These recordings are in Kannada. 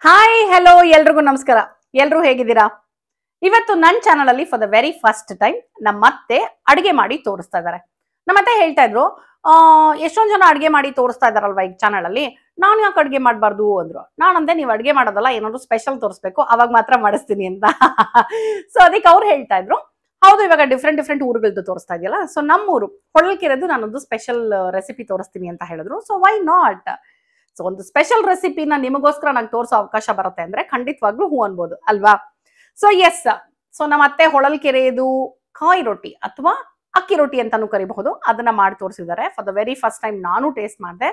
ಹಾಯ್ ಹಲೋ ಎಲ್ರಿಗೂ ನಮಸ್ಕಾರ. ಎಲ್ರು ಹೇಗಿದ್ದೀರಾ? ಇವತ್ತು ನನ್ನ ಚಾನಲ್ ಅಲ್ಲಿ for the very first time ನಮ್ಮತ್ತೆ ಅಡಿಗೆ ಮಾಡಿ ತೋರಿಸ್ತಾ ಇದ್ದಾರೆ. ನಮ್ಮತ್ತೆ ಹೇಳ್ತಾ ಇದ್ರು ಎಷ್ಟೊಂದ್ ಜನ ಅಡಿಗೆ ಮಾಡಿ ತೋರಿಸ್ತಾ ಇದಾರಲ್ವಾ ಈ ಚಾನಲ್ ಅಲ್ಲಿ, ನಾನು ಯಾಕೆ ಅಡಿಗೆ ಮಾಡಬಾರ್ದು ಅಂದ್ರು. ನಾನಂದೆ ನೀವು ಅಡಿಗೆ ಮಾಡೋದಲ್ಲ, ಏನಾದ್ರು ಸ್ಪೆಷಲ್ ತೋರಿಸ್ಬೇಕು, ಅವಾಗ ಮಾತ್ರ ಮಾಡಿಸ್ತೀನಿ ಅಂತ. ಸೊ ಅದಕ್ಕೆ ಅವ್ರು ಹೇಳ್ತಾ ಇದ್ರು ಹೌದು ಇವಾಗ ಡಿಫ್ರೆಂಟ್ ಊರುಗಳದ್ದು ತೋರಿಸ್ತಾ ಇದೆಯಲ್ಲ, ಸೊ ನಮ್ಮೂರು ಹೊಳಲ್ಕೆರೆದು ನಾನೊಂದು ಸ್ಪೆಷಲ್ ರೆಸಿಪಿ ತೋರಿಸ್ತೀನಿ ಅಂತ ಹೇಳಿದ್ರು. So why not? ಸೊ ಒಂದು ಸ್ಪೆಷಲ್ ರೆಸಿಪಿನ ನಿಮಗೋಸ್ಕರ ನಂಗೆ ತೋರಿಸೋ ಅವಕಾಶ ಬರುತ್ತೆ ಅಂದ್ರೆ ಖಂಡಿತವಾಗ್ಲೂ ಹೂ ಅನ್ಬೋದು ಅಲ್ವಾ? ಸೊ ಎಸ್, ಸೊ ನಮ್ಮ ಅತ್ತೆ ಹೊಳಲ್ಕೆರೆದು ಕಾಯಿ ರೊಟ್ಟಿ ಅಥವಾ ಅಕ್ಕಿ ರೊಟ್ಟಿ ಅಂತಾನು ಕರಿಬಹುದು, ಅದನ್ನ ಮಾಡಿ ತೋರಿಸಿದ್ದಾರೆ. For the very first time ನಾನು ಟೇಸ್ಟ್ ಮಾಡಿದೆ.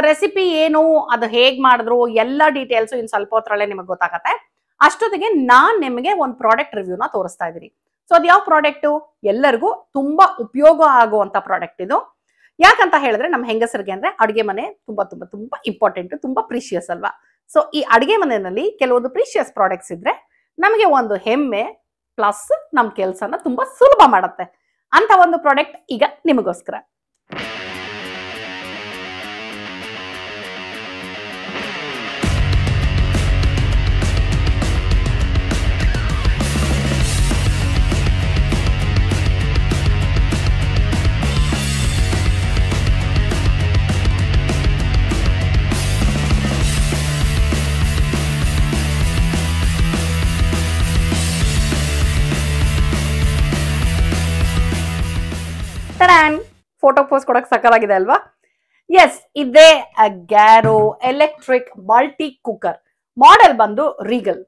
ರೆಸಿಪಿ ಏನು, ಅದು ಹೇಗ್ ಮಾಡಿದ್ರು, ಎಲ್ಲ ಡೀಟೇಲ್ಸ್ ಇನ್ ಸ್ವಲ್ಪ ಹೊತ್ತರಲ್ಲೇ ನಿಮಗೆ ಗೊತ್ತಾಗತ್ತೆ. ಅಷ್ಟೊತ್ತಿಗೆ ನಾನ್ ನಿಮಗೆ ಒಂದು ಪ್ರಾಡಕ್ಟ್ ರಿವ್ಯೂನ ತೋರಿಸ್ತಾ ಇದ್ದೀನಿ. ಸೊ ಅದು ಯಾವ ಪ್ರಾಡಕ್ಟ್? ಎಲ್ಲರಿಗೂ ತುಂಬಾ ಉಪಯೋಗ ಆಗುವಂತ ಪ್ರಾಡಕ್ಟ್ ಇದು. ಯಾಕಂತ ಹೇಳಿದ್ರೆ ನಮ್ಮ ಹೆಂಗಸರಿಗೆ ಅಂದ್ರೆ ಅಡಿಗೆ ಮನೆ ತುಂಬಾ ತುಂಬಾ ತುಂಬಾ ಇಂಪಾರ್ಟೆಂಟ್, ತುಂಬಾ ಪ್ರೀಶಿಯಸ್ ಅಲ್ವಾ? ಸೊ ಈ ಅಡಿಗೆ ಮನೆಯಲ್ಲಿ ಕೆಲವೊಂದು ಪ್ರೀಶಿಯಸ್ ಪ್ರಾಡಕ್ಟ್ಸ್ ಇದ್ರೆ ನಮಗೆ ಒಂದು ಹೆಮ್ಮೆ, ಪ್ಲಸ್ ನಮ್ ಕೆಲಸನ ತುಂಬಾ ಸುಲಭ ಮಾಡುತ್ತೆ ಅಂತ ಒಂದು ಪ್ರಾಡಕ್ಟ್ ಈಗ ನಿಮಗೋಸ್ಕರ. ಫೋಟೋ ಪೋಸ್ಟ್ ಕೊಡಕ್ ಸಕಲಾಗಿದೆ ಅಲ್ವಾ? ಎಸ್, ಇದೇ Garo electric multi cooker. Model ಬಂದು ರೀಗಲ್.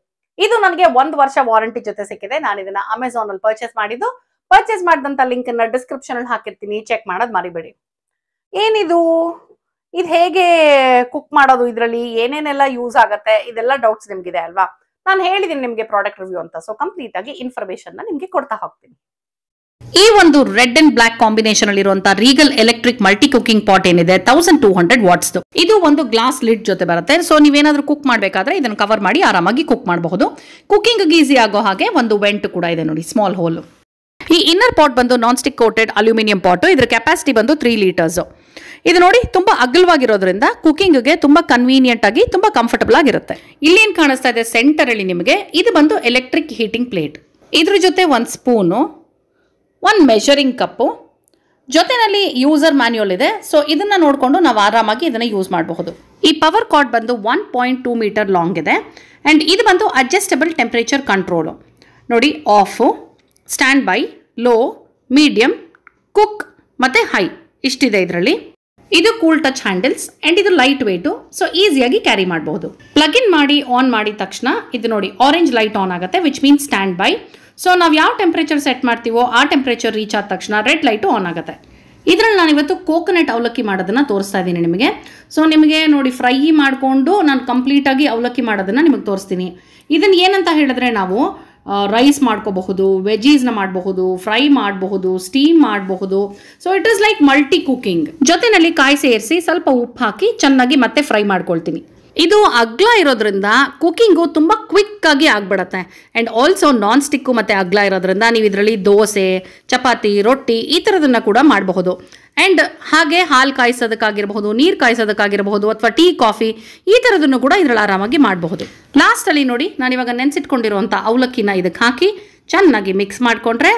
ಇದು ನನಗೆ 1 ವರ್ಷ ವಾರಂಟಿ ಜೊತೆ ಸಿಕ್ಕಿದೆ. ನಾನು ಇದನ್ನ ಅಮೆಝಾನ್ ಅಲ್ಲಿ ಪರ್ಚೇಸ್ ಮಾಡಿದ್ದು. ಪರ್ಚೇಸ್ ಮಾಡಿದಂತ ಲಿಂಕ್ ಅನ್ನ ಡಿಸ್ಕ್ರಿಪ್ಷನ್ ಅಲ್ಲಿ ಹಾಕಿರ್ತೀನಿ, ಚೆಕ್ ಮಾಡೋದ್ ಮರಿಬೇಡಿ. ಏನಿದು, ಇದು ಹೇಗೆ ಕುಕ್ ಮಾಡೋದು, ಇದರಲ್ಲಿ ಏನೇನೆಲ್ಲ ಯೂಸ್ ಆಗತ್ತೆ, ಇದೆಲ್ಲ ಡೌಟ್ಸ್ ನಿಮ್ಗಿದೆ ಅಲ್ವಾ? ನಾನು ಹೇಳಿದೀನಿ ನಿಮ್ಗೆ ಪ್ರಾಡಕ್ಟ್ ರಿವ್ಯೂ ಅಂತ, ಸೊ ಕಂಪ್ಲೀಟ್ ಆಗಿ ಇನ್ಫಾರ್ಮೇಶನ್ ನಿಮ್ಗೆ ಕೊಡ್ತಾ ಹೋಗ್ತೀನಿ. ಈ ಒಂದು ರೆಡ್ ಅಂಡ್ ಬ್ಲಾಕ್ ಕಾಂಬಿನೇಷನ್ ಅಲ್ಲಿ ಇರುವಂತಹ Regal electric multi cooking pot ಏನಿದೆ 1200 ವಾಟ್ಸ್. ಇದು ಒಂದು ಗ್ಲಾಸ್ ಲಿಡ್ ಜೊತೆ ಬರುತ್ತೆ. ಸೊ ನೀವೇನಾದ್ರೂ ಕುಕ್ ಮಾಡಬೇಕಾದ್ರೆ ಇದನ್ನು ಕವರ್ ಮಾಡಿ ಆರಾಮಾಗಿ ಕುಕ್ ಮಾಡಬಹುದು. ಕುಕಿಂಗ್ ಈಸಿ ಆಗೋ ಹಾಗೆ ಒಂದು ವೆಂಟ್ ಕೂಡ ಇದೆ ನೋಡಿ, ಸ್ಮಾಲ್ ಹೋಲ್. ಈ ಇನ್ನರ್ ಪಾಟ್ ಬಂದು non stick coated aluminium pot. ಇದರ ಕೆಪಾಸಿಟಿ ಬಂದು 3 ಲೀಟರ್ಸ್. ಇದು ನೋಡಿ ತುಂಬಾ ಅಗಲವಾಗಿರೋದ್ರಿಂದ ಕುಕಿಂಗ್ಗೆ ತುಂಬಾ ಕನ್ವೀನಿಯಂಟ್ ಆಗಿ ತುಂಬಾ ಕಂಫರ್ಟಬಲ್ ಆಗಿರುತ್ತೆ. ಇಲ್ಲಿ ಏನ್ ಕಾಣಿಸ್ತಾ ಇದೆ ಸೆಂಟರ್ ಅಲ್ಲಿ ನಿಮಗೆ, ಇದು ಬಂದು ಎಲೆಕ್ಟ್ರಿಕ್ ಹೀಟಿಂಗ್ ಪ್ಲೇಟ್. ಇದ್ರ ಜೊತೆ ಒಂದು ಸ್ಪೂನು, ಒಂದು ಮೆಷರಿಂಗ್ ಕಪ್ಪು, ಜೊತೆನಲ್ಲಿ ಯೂಸರ್ ಮ್ಯಾನ್ಯುಯಲ್ ಇದೆ. ಸೊ ಇದನ್ನ ನೋಡಿಕೊಂಡು ನಾವು ಆರಾಮಾಗಿ ಇದನ್ನ ಯೂಸ್ ಮಾಡಬಹುದು. ಈ ಪವರ್ ಕಾರ್ಡ್ ಬಂದು 1.2 ಮೀಟರ್ ಲಾಂಗ್ ಇದೆ. ಅಂಡ್ ಇದು ಬಂದು ಅಡ್ಜಸ್ಟಬಲ್ ಟೆಂಪರೇಚರ್ ಕಂಟ್ರೋಲು ನೋಡಿ. Of, stand by, low, medium, cook ಮತ್ತೆ ಹೈ ಇಷ್ಟಿದೆ ಇದರಲ್ಲಿ. ಇದು ಕೂಲ್ ಟಚ್ ಹ್ಯಾಂಡಲ್ಸ್ ಅಂಡ್ ಇದು ಲೈಟ್ ವೇಟು, ಸೊ ಈಸಿಯಾಗಿ ಕ್ಯಾರಿ ಮಾಡಬಹುದು. ಪ್ಲಗ್ ಇನ್ ಮಾಡಿ ಆನ್ ಮಾಡಿದ ತಕ್ಷಣ ಇದು ನೋಡಿ ಆರೆಂಜ್ ಲೈಟ್ ಆನ್ ಆಗುತ್ತೆ, which means stand by. So ನಾವು ಯಾವ ಟೆಂಪ್ರೇಚರ್ ಸೆಟ್ ಮಾಡ್ತೀವೋ ಆ ಟೆಂಪ್ರೇಚರ್ ರೀಚ್ ಆದ ತಕ್ಷಣ ರೆಡ್ ಲೈಟು ಆನ್ ಆಗುತ್ತೆ. ಇದರಲ್ಲಿ ನಾನು ಇವತ್ತು ಕೋಕೋನಟ್ ಅವಲಕ್ಕಿ ಮಾಡೋದನ್ನ ತೋರಿಸ್ತಾ ಇದ್ದೀನಿ ನಿಮಗೆ. ಸೊ ನಿಮಗೆ ನೋಡಿ ಫ್ರೈ ಮಾಡಿಕೊಂಡು ನಾನು ಕಂಪ್ಲೀಟಾಗಿ ಅವಲಕ್ಕಿ ಮಾಡೋದನ್ನ ನಿಮಗೆ ತೋರಿಸ್ತೀನಿ. ಇದನ್ನು ಏನಂತ ಹೇಳಿದ್ರೆ ನಾವು ರೈಸ್ ಮಾಡ್ಕೋಬಹುದು, ವೆಜೀಸ್ನ ಮಾಡಬಹುದು, ಫ್ರೈ ಮಾಡಬಹುದು, ಸ್ಟೀಮ್ ಮಾಡಬಹುದು. So it is like multi cooking. ಜೊತೆನಲ್ಲಿ ಕಾಯಿ ಸೇರಿಸಿ ಸ್ವಲ್ಪ ಉಪ್ಪು ಹಾಕಿ ಚೆನ್ನಾಗಿ ಮತ್ತೆ ಫ್ರೈ ಮಾಡ್ಕೊಳ್ತೀನಿ. ಇದು ಅಗ್ಲ ಇರೋದ್ರಿಂದ ಕುಕಿಂಗು ತುಂಬ ಕ್ವಿಕ್ ಆಗಿ ಆಗ್ಬಿಡತ್ತೆ. ಆ್ಯಂಡ್ ಆಲ್ಸೋ ನಾನ್ ಸ್ಟಿಕ್ಕು ಮತ್ತು ಅಗ್ಲ ಇರೋದ್ರಿಂದ ನೀವು ಇದರಲ್ಲಿ ದೋಸೆ, ಚಪಾತಿ, ರೊಟ್ಟಿ ಈ ಥರದನ್ನ ಕೂಡ ಮಾಡಬಹುದು. ಆ್ಯಂಡ್ ಹಾಗೆ ಹಾಲು ಕಾಯಿಸೋದಕ್ಕಾಗಿರಬಹುದು, ನೀರು ಕಾಯಿಸೋದಕ್ಕಾಗಿರಬಹುದು, ಅಥವಾ ಟೀ, ಕಾಫಿ ಈ ಥರದನ್ನು ಕೂಡ ಇದರಲ್ಲಿ ಆರಾಮಾಗಿ ಮಾಡಬಹುದು. ಲಾಸ್ಟಲ್ಲಿ ನೋಡಿ ನಾನಿವಾಗ ನೆನೆಸಿಟ್ಕೊಂಡಿರುವಂಥ ಅವಲಕ್ಕಿನ ಇದಕ್ಕೆ ಹಾಕಿ ಚೆನ್ನಾಗಿ ಮಿಕ್ಸ್ ಮಾಡಿಕೊಂಡ್ರೆ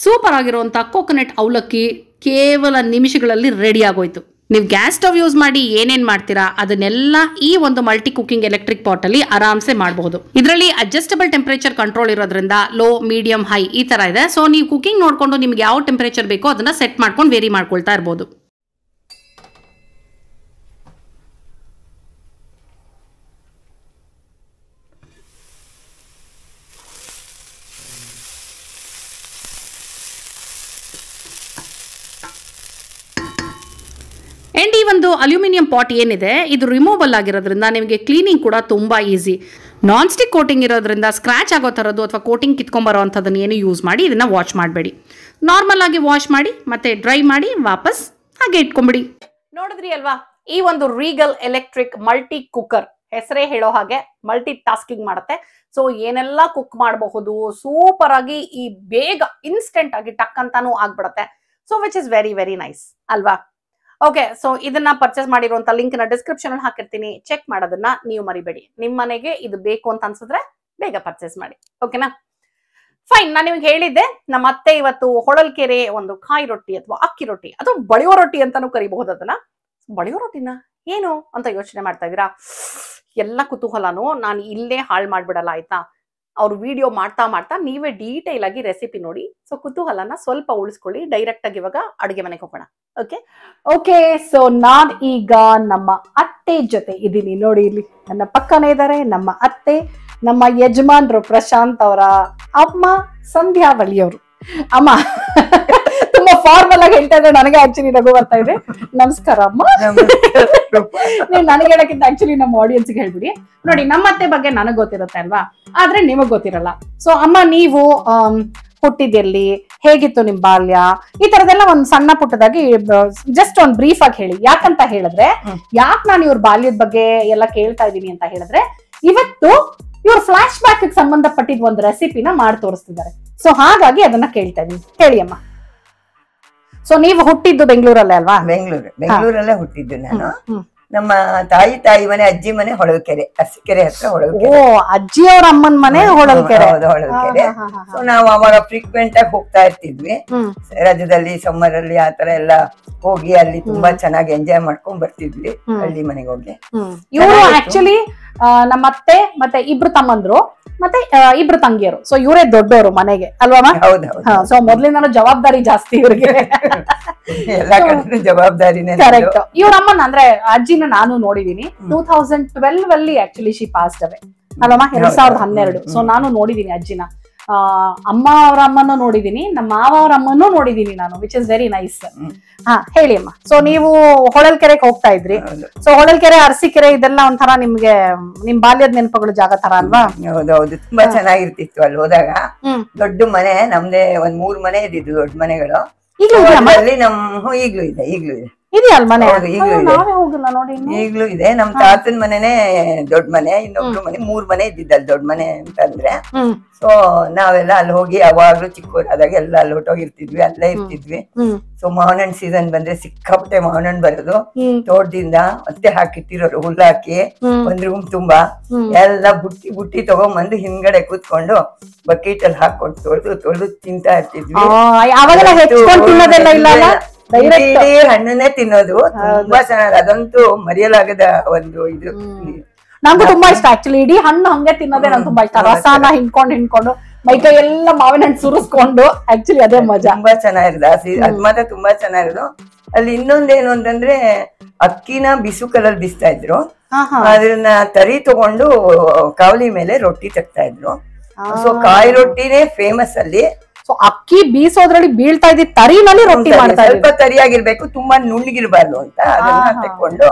ಸೂಪರ್ ಆಗಿರುವಂಥ ಕೋಕೋನಟ್ ಅವಲಕ್ಕಿ ಕೇವಲ ನಿಮಿಷಗಳಲ್ಲಿ ರೆಡಿ ಆಗೋಯ್ತು. ನೀವು ಗ್ಯಾಸ್ ಸ್ಟವ್ ಯೂಸ್ ಮಾಡಿ ಏನೇನ್ ಮಾಡ್ತೀರಾ ಅದನ್ನೆಲ್ಲ ಈ ಒಂದು ಮಲ್ಟಿ ಕುಕಿಂಗ್ ಎಲೆಕ್ಟ್ರಿಕ್ ಪಾಟ್ ಅಲ್ಲಿ ಆರಾಮ್ಸೆ ಮಾಡಬಹುದು. ಇದರಲ್ಲಿ ಅಡ್ಜಸ್ಟಬಲ್ ಟೆಂಪರೇಚರ್ ಕಂಟ್ರೋಲ್ ಇರೋದ್ರಿಂದ ಲೋ, ಮೀಡಿಯಂ, ಹೈ ಈ ತರ ಇದೆ. ಸೊ ನೀವು ಕುಕಿಂಗ್ ನೋಡ್ಕೊಂಡು ನಿಮ್ಗೆ ಯಾವ ಟೆಂಪರೇಚರ್ ಬೇಕೋ ಅದನ್ನ ಸೆಟ್ ಮಾಡ್ಕೊಂಡು ವೇರಿ ಮಾಡ್ಕೊಳ್ತಾ ಇರಬಹುದು. ಅಂಡ್ ಈ ಒಂದು ಅಲ್ಯೂಮಿನಿಯಂ ಪಾಟ್ ಏನಿದೆ ಇದು ರಿಮೂವಲ್ ಆಗಿರೋದ್ರಿಂದ ನಿಮಗೆ ಕ್ಲೀನಿಂಗ್ ಕೂಡ ತುಂಬಾ ಈಸಿ. ನಾನ್ ಸ್ಟಿಕ್ ಕೋಟಿಂಗ್ ಇರೋದ್ರಿಂದ ಸ್ಕ್ರಾಚ್ ಆಗೋ ಥರದ್ದು ಅಥವಾ ಕೋಟಿಂಗ್ ಕಿತ್ಕೊಂಬರೋ ಅಂಥದ್ದನ್ನು ಏನು ಯೂಸ್ ಮಾಡಿ ಇದನ್ನ ವಾಶ್ ಮಾಡಬೇಡಿ. ನಾರ್ಮಲ್ ಆಗಿ ವಾಶ್ ಮಾಡಿ ಮತ್ತೆ ಡ್ರೈ ಮಾಡಿ ವಾಪಸ್ ಹಾಗೆ ಇಟ್ಕೊಂಬಿಡಿ. ನೋಡಿದ್ರಿ ಅಲ್ವಾ, ಈ ಒಂದು ರೀಗಲ್ ಎಲೆಕ್ಟ್ರಿಕ್ ಮಲ್ಟಿ ಕುಕ್ಕರ್ ಹೆಸರೇ ಹೇಳೋ ಹಾಗೆ ಮಲ್ಟಿ ಟಾಸ್ಕಿಂಗ್ ಮಾಡುತ್ತೆ. ಸೊ ಏನೆಲ್ಲ ಕುಕ್ ಮಾಡಬಹುದು, ಸೂಪರ್ ಆಗಿ ಈ ಬೇಗ ಇನ್ಸ್ಟೆಂಟ್ ಆಗಿ ಟಕ್ ಅಂತಾನು ಆಗ್ಬಿಡುತ್ತೆ. So which is very very nice ಅಲ್ವಾ? ಓಕೆ, ಸೊ ಇದನ್ನ ಪರ್ಚೇಸ್ ಮಾಡಿರುವಂತ ಲಿಂಕ್ ನ ಡಿಸ್ಕ್ರಿಪ್ಷನ್ ಅಲ್ಲಿ ಹಾಕಿರ್ತೀನಿ, ಚೆಕ್ ಮಾಡೋದನ್ನ ನೀವು ಮರಿಬೇಡಿ. ನಿಮ್ ಮನೆಗೆ ಇದು ಬೇಕು ಅಂತ ಅನ್ಸಿದ್ರೆ ಬೇಗ ಪರ್ಚೇಸ್ ಮಾಡಿ. ಓಕೆನಾ? ಫೈನ್. ನಾನು ನಿಮ್ಗೆ ಹೇಳಿದ್ದೆ, ನಮ್ಮ ಅತ್ತೆ ಇವತ್ತು ಹೊಳಲ್ಕೆರೆ ಒಂದು ಕಾಯಿ ರೊಟ್ಟಿ ಅಥವಾ ಅಕ್ಕಿ ರೊಟ್ಟಿ ಅಥವಾ ಬಳಿಯೋ ರೊಟ್ಟಿ ಅಂತಾನು ಕರಿಬಹುದು ಅದನ್ನ. ಬಳಿಯೋ ರೊಟ್ಟಿನ ಏನು ಅಂತ ಯೋಚನೆ ಮಾಡ್ತಾ ಇದೀರಾ? ಎಲ್ಲ ಕುತೂಹಲನು ನಾನು ಇಲ್ಲೇ ಹಾಳು ಮಾಡ್ಬಿಡಲ್ಲ, ಆಯ್ತಾ? ಅವ್ರು ವಿಡಿಯೋ ಮಾಡ್ತಾ ಮಾಡ್ತಾ ನೀವೇ ಡೀಟೇಲ್ ಆಗಿ ರೆಸಿಪಿ ನೋಡಿ. ಸೊ ಕುತೂಹಲನ ಸ್ವಲ್ಪ ಉಳಿಸ್ಕೊಳ್ಳಿ. ಡೈರೆಕ್ಟ್ ಆಗಿ ಇವಾಗ ಅಡುಗೆ ಮನೆಗೆ ಹೋಗೋಣ. ಓಕೆ, ಸೊ ನಾನ್ ಈಗ ನಮ್ಮ ಅತ್ತೆ ಜೊತೆ ಇದ್ದೀನಿ. ನೋಡಿ, ಇಲ್ಲಿ ನನ್ನ ಪಕ್ಕನೇ ಇದ್ದಾರೆ ನಮ್ಮ ಅತ್ತೆ, ನಮ್ಮ ಯಜಮಾನ್ರು ಪ್ರಶಾಂತ್ ಅವರ ಅಮ್ಮ ಸಂಧ್ಯಾ ಬಳಿಯವರು. ಅಮ್ಮ ತುಂಬಾ ಫಾರ್ಮಲ್ ಆಗಿ ಹೇಳ್ತಾ ಇದ್ರೆ ನನಗೆ ಆಕ್ಚುಲಿ ನಗು ಬರ್ತಾ ಇದೆ. ನಮಸ್ಕಾರ ಅಮ್ಮ. ನೀವು ನನಗೆ ಹೇಳಕ್ಕಿಂತ ಆಕ್ಚುಲಿ ನಮ್ಮ ಆಡಿಯನ್ಸ್ ಗೆ ಹೇಳ್ಬಿಡಿ. ನೋಡಿ, ನಮ್ಮ ಅತ್ತೆ ಬಗ್ಗೆ ನನಗ್ ಗೊತ್ತಿರುತ್ತೆ ಅಲ್ವಾ, ಆದ್ರೆ ನಿಮಗ್ ಗೊತ್ತಿರಲ್ಲ. ಸೊ ಅಮ್ಮ, ನೀವು ಹುಟ್ಟಿದೆಲ್ಲಿ, ಹೇಗಿತ್ತು ನಿಮ್ ಬಾಲ್ಯ, ಈ ತರದೆಲ್ಲ ಒಂದ್ ಸಣ್ಣ ಪುಟ್ಟದಾಗಿ ಜಸ್ಟ್ ಒಂದ್ ಬ್ರೀಫ್ ಆಗಿ ಹೇಳಿ. ಯಾಕಂತ ಹೇಳಿದ್ರೆ, ಯಾಕೆ ನಾನು ಇವ್ರ ಬಾಲ್ಯದ ಬಗ್ಗೆ ಎಲ್ಲ ಕೇಳ್ತಾ ಇದೀನಿ ಅಂತ ಹೇಳಿದ್ರೆ, ಇವತ್ತು ಇವ್ರ ಫ್ಲಾಶ್ ಬ್ಯಾಕ್ ಸಂಬಂಧಪಟ್ಟಿದ್ ಒಂದು ರೆಸಿಪಿನ ಮಾಡಿ ತೋರಿಸ್ತಿದ್ದಾರೆ. ಸೊ ಹಾಗಾಗಿ ಅದನ್ನ ಕೇಳ್ತಾ ಇದೀನಿ. ಹೇಳಿ ಅಮ್ಮ. ಸೊ ನೀವು ಹುಟ್ಟಿದ್ದು ಬೆಂಗಳೂರಲ್ಲೇ ಅಲ್ವಾ? ಬೆಂಗಳೂರಲ್ಲೇ ಹುಟ್ಟಿದ್ದು ನಾನು. ನಮ್ಮ ತಾಯಿ ಮನೆ, ಅಜ್ಜಿ ಮನೆ ಹೊಳಲ್ಕೆರೆ, ಅರಸೀಕೆರೆ ಹತ್ರ ಹೊಳಲ್ಕೆರೆ. ಓ, ಅಜ್ಜಿಯವರ ಅಮ್ಮನ ಮನೆ ಹೊಳಲ್ಕೆರೆ. ಹೊಳಲ್ಕೆರೆ. ಸೊ ನಾವು ಅವಾಗ ಫ್ರೀಕ್ವೆಂಟ್ ಆಗಿ ಹೋಗ್ತಾ ಇರ್ತಿದ್ವಿ. ರಜದಲ್ಲಿ, ಸಮ್ಮರ್ ಅಲ್ಲಿ ಆತರ ಎಲ್ಲ ಹೋಗಿ ಅಲ್ಲಿ ತುಂಬಾ ಚೆನ್ನಾಗಿ ಎಂಜಾಯ್ ಮಾಡ್ಕೊಂಡ್ ಬರ್ತಿದ್ವಿ ಹಳ್ಳಿ ಮನೆಗೆ ಹೋಗಿ. ಇವರು ಆಕ್ಚುಲಿ ನಮ್ಮ ಅತ್ತೆ ಮತ್ತೆ ಇಬ್ರು ತಮ್ಮಂದ್ರು ಮತ್ತೆ ಇಬ್ರು ತಂಗಿಯರು. ಸೊ ಇವರೇ ದೊಡ್ಡವರು ಮನೆಗೆ ಅಲ್ವಾ? ಸೊ ಮೊದ್ಲಿಂದ ಜವಾಬ್ದಾರಿ ಜಾಸ್ತಿ ಇವ್ರಿಗೆ. ಎಲ್ಲಾ ಕಡೆ ಜವಾಬ್ದಾರಿನೇ. ಕರೆಕ್ಟ್. ಇವ್ರ ಅಮ್ಮನ ಅಂದ್ರೆ ಅಜ್ಜಿನ ನಾನು ನೋಡಿದೀನಿ 2012 ಅಲ್ಲಿ ಆಕ್ಚುಲಿ ಶಿ ಪಾಸ್ಡ್ ಅವೇ ಅಲ್ವಾ? 2012. ಸೊ ನಾನು ನೋಡಿದೀನಿ ಅಜ್ಜಿನ. ಅಮ್ಮ ಅವ್ರ ಅಮ್ಮನೂ ನೋಡಿದೀನಿ, ನಮ್ಮ ಮಾವ ಅವ್ರ ಅಮ್ಮನೂ ನೋಡಿದೀನಿ ನಾನು, ವಿಚ್ ಇಸ್ ವೆರಿ ನೈಸ್. ಹಾ, ಹೇಳಿ ಅಮ್ಮ. ಸೊ ನೀವು ಹೊಳಲ್ಕೆರೆಗೆ ಹೋಗ್ತಾ ಇದ್ರಿ. ಸೊ ಹೊಳಲ್ಕೆರೆ, ಅರಸೀಕೆರೆ ಇದೆಲ್ಲ ಒಂಥರ ನಿಮ್ಗೆ ನಿಮ್ ಬಾಲ್ಯದ ನೆನಪುಗಳು ಜಾಗ ತರ ಅಲ್ವಾ? ಹೌದೌದು, ತುಂಬಾ ಚೆನ್ನಾಗಿರ್ತಿತ್ತು ಅಲ್ಲಿ ಹೋದಾಗ. ದೊಡ್ಡ ಮನೆ ನಮ್ದೇ, ಒಂದ್ 3 ಮನೆ ಇದ್ದಿದ್ದು ದೊಡ್ಡ ಮನೆಗಳು. ಈಗ್ಲೂ ಇದೆ ಇದೆಯಲ್ಲ ಮನೆ? ಈಗ್ಲೂ ಇದೆ. ನಮ್ ತಾತನ ಮನೆನೇ ದೊಡ್ಡ ಮನೆ, ಇನ್ನೊಬ್ರು ಮನೆ, 3 ಮನೆ ಇದ್ದಿದ್ದಲ್ಲ ದೊಡ್ಡ ಮನೆ ಅಂತಂದ್ರೆ. ಸೊ ನಾವೆಲ್ಲ ಅಲ್ಲಿ ಹೋಗಿ ಯಾವಾಗ್ಲೂ ಚಿಕ್ಕವರಾದಾಗ ಎಲ್ಲ ಅಲ್ಲಿ ಹೊಟ್ಟೋಗಿರ್ತಿದ್ವಿ, ಅಲ್ಲೇ ಇರ್ತಿದ್ವಿ. ಸೊ ಮಾವಿನ ಹಣ್ಣು ಸೀಸನ್ ಬಂದ್ರೆ ಸಿಕ್ಕಾಪಟ್ಟೆ ಮಾವಿನ ಹಣ್ಣು ಬರೋದು ತೋಟದಿಂದ, ಮತ್ತೆ ಹಾಕಿಟ್ಟಿರೋರು ಹುಲ್ಲು ಹಾಕಿ ಒಂದ್ ರೂಮ್ ತುಂಬಾ ಎಲ್ಲ ಬುಟ್ಟಿ ತಗೊಂಡ್ಬಂದು ಹಿಂದ್ಗಡೆ ಕೂತ್ಕೊಂಡು ಬಕೆಟ್ ಅಲ್ಲಿ ಹಾಕೊಂಡು ತೊಳೆದು ತಿಂತಾ ಇರ್ತಿದ್ವಿ. ಹಣ್ಣನ್ನೇ ತಿನ್ನೋದು ತುಂಬಾ ಚೆನ್ನಾಗಿ, ಅದಂತೂ ಮರೆಯಲಾಗದ ಒಂದು ಇದು. ನಂಗೂ ತುಂಬಾ ಇಷ್ಟ ಆಕ್ಚುಲಿ. ಇಡೀ ಹಣ್ಣು ಹಂಗೆ ತಿನ್ನೋದೇ ನಂಗೆ ತುಂಬಾ ಇಷ್ಟ. ರಸಾನ ಹಿಂಡ್ಕೊಂಡು ಮೈಕೈ ಎಲ್ಲ ಮಾವಿನ ಹಣ್ಣು ಸುರಿಸ್ಕೊಂಡು, ಆಕ್ಚುಲಿ ಅದೇ ಮಜಾ. ತುಂಬಾ ಚೆನ್ನಾಗಿರೋದು ಅದ್ ಮಾತ್ರ ತುಂಬಾ ಚೆನ್ನಾಗಿರೋದು. ಅಲ್ಲಿ ಇನ್ನೊಂದೇನು ಅಂತಂದ್ರೆ, ಅಕ್ಕಿನ ಬಿಸು ಕಲರ್ ಬಿಸ್ತಾ ಇದ್ರು, ಅದನ್ನ ತರಿ ತಗೊಂಡು ಕಾವಲಿ ಮೇಲೆ ರೊಟ್ಟಿ ತಗ್ತಾ ಇದ್ರು. ಸೊ ಕಾಯಿ ರೊಟ್ಟಿನೇ ಫೇಮಸ್ ಅಲ್ಲಿ. ಸೊ ಅಕ್ಕಿ ಬೀಸೋದ್ರಲ್ಲಿ ಬೀಳ್ತಾ ಇದ್ದ ತರಿನಲ್ಲಿ ರೊಟ್ಟಿ ಮಾಡ್ತಾ ಇದ್ರು. ಸ್ವಲ್ಪ ತರಿಯಾಗಿರ್ಬೇಕು, ತುಂಬಾ ನುಣ್ಣಗಿರ್ಬಾರ್ದು ಅಂತ ಅದನ್ನ ತೆಕ್ಕೊಂಡು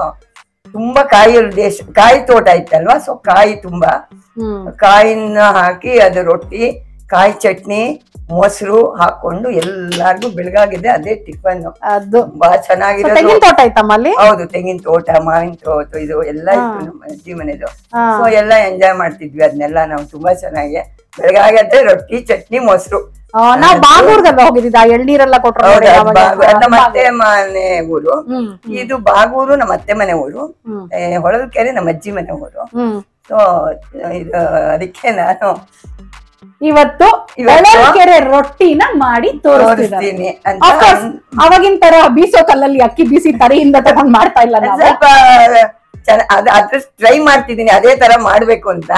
ತುಂಬಾ ಕಾಯಿ ತೋಟ ಇತ್ತಲ್ವಾ. ಸೊ ಕಾಯಿ ತುಂಬಾ ಕಾಯಿನ ಹಾಕಿ ಅದು ರೊಟ್ಟಿ, ಕಾಯಿ ಚಟ್ನಿ, ಮೊಸರು ಹಾಕೊಂಡು ಎಲ್ಲಾರ್ಗು ಬೆಳಗಾಗಿದೆ ಅದೇ ಟಿಫನ್. ಅದು ತುಂಬಾ ಚೆನ್ನಾಗಿರೋದು. ತೆಂಗಿನ ತೋಟ ಇತ್ತಮ್ಮ ಅಲ್ಲಿ? ಹೌದು, ತೆಂಗಿನ ತೋಟ, ಮಾವಿನ ತೋಟ, ಇದು ಎಲ್ಲ ಇತ್ತು ನಮ್ಮ ಅಜ್ಜಿ ಮನೆದು. ಸೊ ಎಲ್ಲ ಎಂಜಾಯ್ ಮಾಡ್ತಿದ್ವಿ ಅದನ್ನೆಲ್ಲ ನಾವು ತುಂಬಾ ಚೆನ್ನಾಗಿ. ಬೆಳಗಾಗತ್ತೆ ರೊಟ್ಟಿ, ಚಟ್ನಿ, ಮೊಸರು. ನಾವ್ ಬಾಗೂರ್ಗೆಲ್ಲ ಹೋಗಿದ್ದ, ಎಳ್ನೀರೆಲ್ಲ ಕೊಟ್ಟರು. ನಮ್ಮ ಅತ್ತೆ ಮನೆ ಊರು ಇದು, ಬಾಗೂರು ನಮ್ಮ ಅತ್ತೆ ಮನೆ ಊರು, ಹೊಳಲ್ಕೆರೆ ನಮ್ಮ ಅಜ್ಜಿ ಮನೆ ಊರು. ಸೊ ಇದು ಅದಕ್ಕೆ ನಾನು ಇವತ್ತು ಹೊಳಲ್ಕೆರೆ ರೊಟ್ಟಿನ ಮಾಡಿ ತೋರಿಸ್ತೀನಿ. ಅವಾಗಿನ ತರ ಬೀಸೋ ಕಲ್ಲಲ್ಲಿ ಅಕ್ಕಿ ಬೀಸಿ ತರಿಯಿಂದ ತಗೊಂಡ್ ಮಾಡ್ತಾ ಇಲ್ಲ. ಸ್ವಲ್ಪ ಅದ್ರ ಟ್ರೈ ಮಾಡ್ತಿದೀನಿ ಅದೇ ತರ ಮಾಡ್ಬೇಕು ಅಂತ.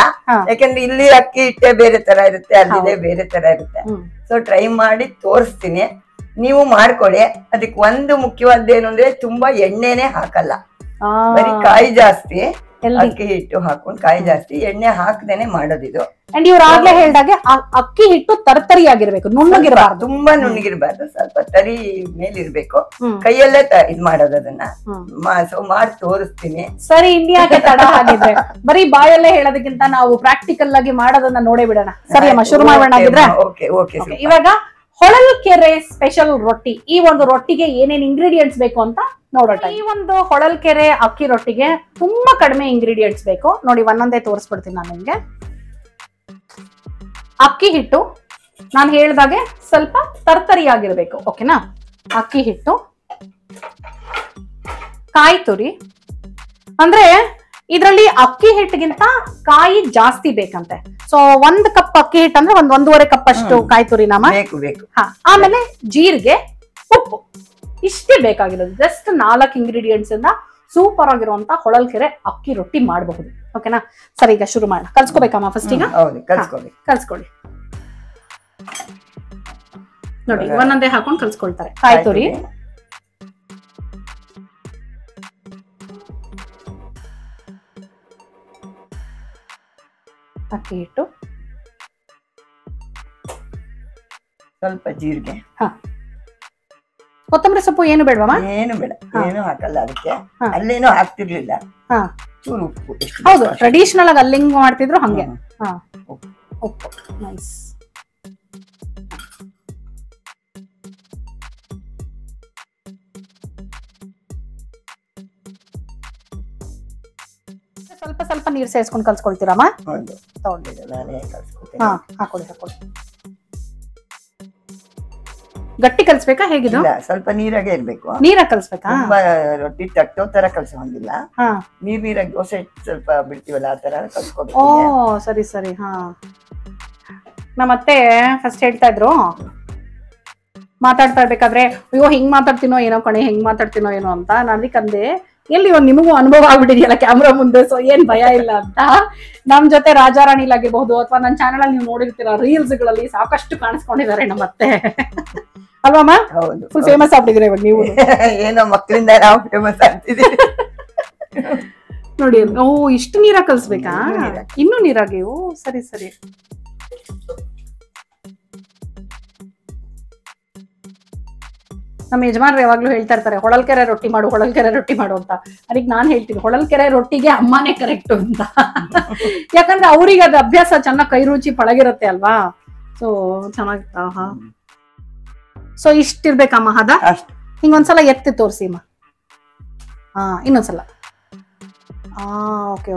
ಯಾಕಂದ್ರೆ ಇಲ್ಲಿ ಅಕ್ಕಿ ಹಿಟ್ಟೆ ಬೇರೆ ತರ ಇರುತ್ತೆ, ಅಲ್ಲಿದೆ ಬೇರೆ ತರ ಇರುತ್ತೆ. ಸೊ ಟ್ರೈ ಮಾಡಿ ತೋರಿಸ್ತೀನಿ, ನೀವು ಮಾಡ್ಕೊಡಿ. ಅದಕ್ಕೆ ಒಂದು ಮುಖ್ಯವಾದ್ದೇನು ಅಂದ್ರೆ, ತುಂಬಾ ಎಣ್ಣೆನೆ ಹಾಕಲ್ಲ, ಬರೀ ಕಾಯಿ ಜಾಸ್ತಿ, ಅಕ್ಕಿ ಹಿಟ್ಟು ಹಾಕೊಂಡು ಕಾಯಿ ಜಾಸ್ತಿ, ಎಣ್ಣೆ ಹಾಕದೇನೆ ಮಾಡೋದಿದು. ಅಂಡ್ ಇವ್ರು ಆಗ್ಲೇ ಹೇಳ್ದಾಗೆ ಅಕ್ಕಿ ಹಿಟ್ಟು ತರ್ತರಿ ಆಗಿರ್ಬೇಕು, ನುಣ್ಣಗಿರ್ಬಾರ್ದು, ತುಂಬಾ ನುಣ್ಣಗಿರ್ಬಾರ್ದು, ಸ್ವಲ್ಪ ತರಿ ಮೇಲಿರ್ಬೇಕು. ಕೈಯಲ್ಲೇ ಇದ್ ಮಾಡೋದು ಅದನ್ನ. ಸೊ ಮಾಡಿ ತೋರಿಸ್ತೀನಿ. ಸರಿ, ಇಂಡಿಯಾಕ್ಕೆ ತಡ ಆಗಿದ್ರೆ ಬರೀ ಬಾಯಲ್ಲೇ ಹೇಳೋದಕ್ಕಿಂತ ನಾವು ಪ್ರಾಕ್ಟಿಕಲ್ ಆಗಿ ಮಾಡೋದನ್ನ ನೋಡೇ ಬಿಡೋಣ. ಸರಿ ಅಮ್ಮ, ಶುರು ಮಾಡೋಣ ಆಗಿದ್ರೆ. ಇವಾಗ ಹೊಳಲ್ಕೆರೆ ಸ್ಪೆಷಲ್ ರೊಟ್ಟಿ, ಈ ಒಂದು ರೊಟ್ಟಿಗೆ ಏನೇನ್ ಇಂಗ್ರೀಡಿಯೆಂಟ್ಸ್ ಬೇಕು ಅಂತ ನೋಡೋಣ. ಈ ಒಂದು ಹೊಳಲ್ಕೆರೆ ಅಕ್ಕಿ ರೊಟ್ಟಿಗೆ ತುಂಬಾ ಕಡಿಮೆ ಇಂಗ್ರೀಡಿಯೆಂಟ್ಸ್ ಬೇಕು. ನೋಡಿ, ಒಂದೊಂದೇ ತೋರಿಸ್ಬಿಡ್ತೀನಿ ನಾನು ನಿಮ್ಗೆ. ಅಕ್ಕಿ ಹಿಟ್ಟು ನಾನು ಹೇಳ್ದಾಗೆ ಸ್ವಲ್ಪ ತರ್ತರಿ ಆಗಿರ್ಬೇಕು, ಓಕೆನಾ? ಅಕ್ಕಿ ಹಿಟ್ಟು, ಕಾಯಿ ತುರಿ. ಅಂದ್ರೆ ಇದ್ರಲ್ಲಿ ಅಕ್ಕಿ ಹಿಟ್ಟಿಗಿಂತ ಕಾಯಿ ಜಾಸ್ತಿ ಬೇಕಂತೆ. ಸೊ 1 ಕಪ್ ಅಕ್ಕಿ ಹಿಟ್ಟು ಅಂದ್ರೆ 1.5 ಕಪ್ ಅಷ್ಟು ಕಾಯಿ ತುರಿ ಬೇಕು. ಆಮೇಲೆ ಜೀರಿಗೆ, ಉಪ್ಪು, ಇಷ್ಟೇ ಬೇಕಾಗಿರೋದು. ಜಸ್ಟ್ 4 ಇಂಗ್ರೀಡಿಯೆಂಟ್ಸ್ ಇಂದ ಸೂಪರ್ ಆಗಿರುವಂತ ಹೊಳಲ್ಕೆರೆ ಅಕ್ಕಿ ರೊಟ್ಟಿ ಮಾಡಬಹುದು. ಓಕೆನಾ? ಸರಿ, ಈಗ ಶುರು ಮಾಡೋಣ. ಕಲ್ಸ್ಕೋಬೇಕಮ್ಮ ಫಸ್ಟ್? ಈಗ ಕಲ್ಸ್ಕೊಳ್ಳಿ. ನೋಡಿ, ಒಂದೊಂದೇ ಹಾಕೊಂಡು ಕಲ್ಸ್ಕೊಳ್ತಾರೆ. ಕಾಯಿ ತುರಿ, ಅಕ್ಕಿ ಹಿಟ್ಟು, ಸ್ವಲ್ಪ ಜೀರಿಗೆ, ಕೊತ್ತಂಬರಿ ಸೊಪ್ಪು ಏನು ಬೇಡವಾ? ಏನು ಬೇಡ, ಏನು ಹಾಕಲ್ಲ ಅದಕ್ಕೆ. ಅಲ್ಲೇನೋ ಹಾಕ್ತಿರ್ಲಿಲ್ಲ. ಚೂರು ಉಪ್ಪು. ಹೌದು, ಟ್ರೆಡಿಷನಲ್ ಆಗಿ ಅಲ್ಲಿ ಮಾಡ್ತಿದ್ರು ಹಂಗೆ. ಉಪ್ಪು. ನೈಸ್. ಸ್ವಲ್ಪ ಸ್ವಲ್ಪ ನೀರು ಸೇರಿಸ್ಕೊಂಡು ಕಲ್ಸ್ಕೊಳ್ತೀರಮ್ಮ? ಹಾಕೊಳ್ಳಿ. ಗಟ್ಟಿ ಕಲ್ಸ್ಬೇಕಾ ಹೇಗಿದು? ಸ್ವಲ್ಪ ನೀರಾಗೆ ಇರ್ಬೇಕು. ನೀರಾಗಿ ಕಲ್ಸ್ಬೇಕಾ? ರೊಟ್ಟಿ ತಟ್ಟೋ ತರ ಕಲ್ಸೋಂಗಿಲ್ಲ. ನೀರಾಗಿ ದೋಸೆ ಸ್ವಲ್ಪ ಬಿಡ್ತೀವಲ್ಲ ಆ ತರ ಕಲ್ಸ್ಕೊಬೇಕು. ಓ ಸರಿ. ನಮ್ಮತ್ತೆ ಫಸ್ಟ್ ಹೇಳ್ತಾ ಇದ್ರು, ಮಾತಾಡ್ತಾ ಇರ್ಬೇಕಾದ್ರೆ, ಅಯ್ಯೋ ಹಿಂಗ್ ಮಾತಾಡ್ತೀನೋ ಏನೋ ಕಣೆ, ಹೆಂಗ್ ಮಾತಾಡ್ತೀನೋ ಏನೋ ಅಂತ. ನಾನು ಅದಕ್ಕಂದೆ, ಎಲ್ಲಿ ಇವಾಗ ನಿಮಗೂ ಅನುಭವ ಆಗ್ಬಿಟ್ಟಿದೆಯಲ್ಲ ಕ್ಯಾಮ್ರಾ ಮುಂದೆ, ಸೊ ಏನ್ ಭಯ ಇಲ್ಲ ಅಂತ. ನಮ್ ಜೊತೆ ರಾಜಾರಾಣಿಲಾಗಿರ್ಬಹುದು ಅಥವಾ ನನ್ನ ಚಾನಲ್ ಅಲ್ಲಿ ನೀವು ನೋಡಿರ್ತೀರ ರೀಲ್ಸ್ ಗಳಲ್ಲಿ ಸಾಕಷ್ಟು ಕಾಣಿಸ್ಕೊಂಡಿದ್ದಾರೆ ನಮ್ಮತ್ತೆ, ಅಲ್ವಮ್ಮ? ಫುಲ್ ಫೇಮಸ್ ಆಗ್ಬಿಟ್ಟಿದ್ರೆ ಇವಾಗ ನೀವು. ಏನೋ ಮಕ್ಕಳಿಂದ ನಾವು ಫೇಮಸ್ ಆಗ್ತಿದ್ದೀವಿ ನೋಡಿ. ಓ, ಇಷ್ಟು ನೀರಾಗ ಕಲ್ಸ್ಬೇಕಾ? ಇನ್ನೂ ನೀರಾಗಿ? ಓ ಸರಿ. ನಮ್ಮ ಯಜಮಾನ್ರು ಯಾವಾಗ್ಲೂ ಹೇಳ್ತಾ ಇರ್ತಾರೆ, ಹೊಳಲ್ಕೆರೆ ರೊಟ್ಟಿ ಮಾಡು ಅಂತ. ಅದಕ್ಕೆ ನಾನ್ ಹೇಳ್ತೀನಿ, ಹೊಳಲ್ಕೆರೆ ರೊಟ್ಟಿಗೆ ಅಮ್ಮನೇ ಕರೆಕ್ಟ್ ಅಂತ. ಯಾಕಂದ್ರೆ ಅವ್ರಿಗೆ ಅದು ಅಭ್ಯಾಸ, ಚೆನ್ನಾಗಿ ಕೈ ರುಚಿ ಪಳಗಿರುತ್ತೆ ಅಲ್ವಾ. ಸೊ ಚೆನ್ನಾಗಿತ್ತ. ಸೊ ಇಷ್ಟಿರ್ಬೇಕಮ್ಮ ಹದ? ಹಿಂಗೊಂದ್ಸಲ ಎತ್ತಿ ತೋರಿಸಿ ಅಮ್ಮ. ಇನ್ನೊಂದ್ಸಲ.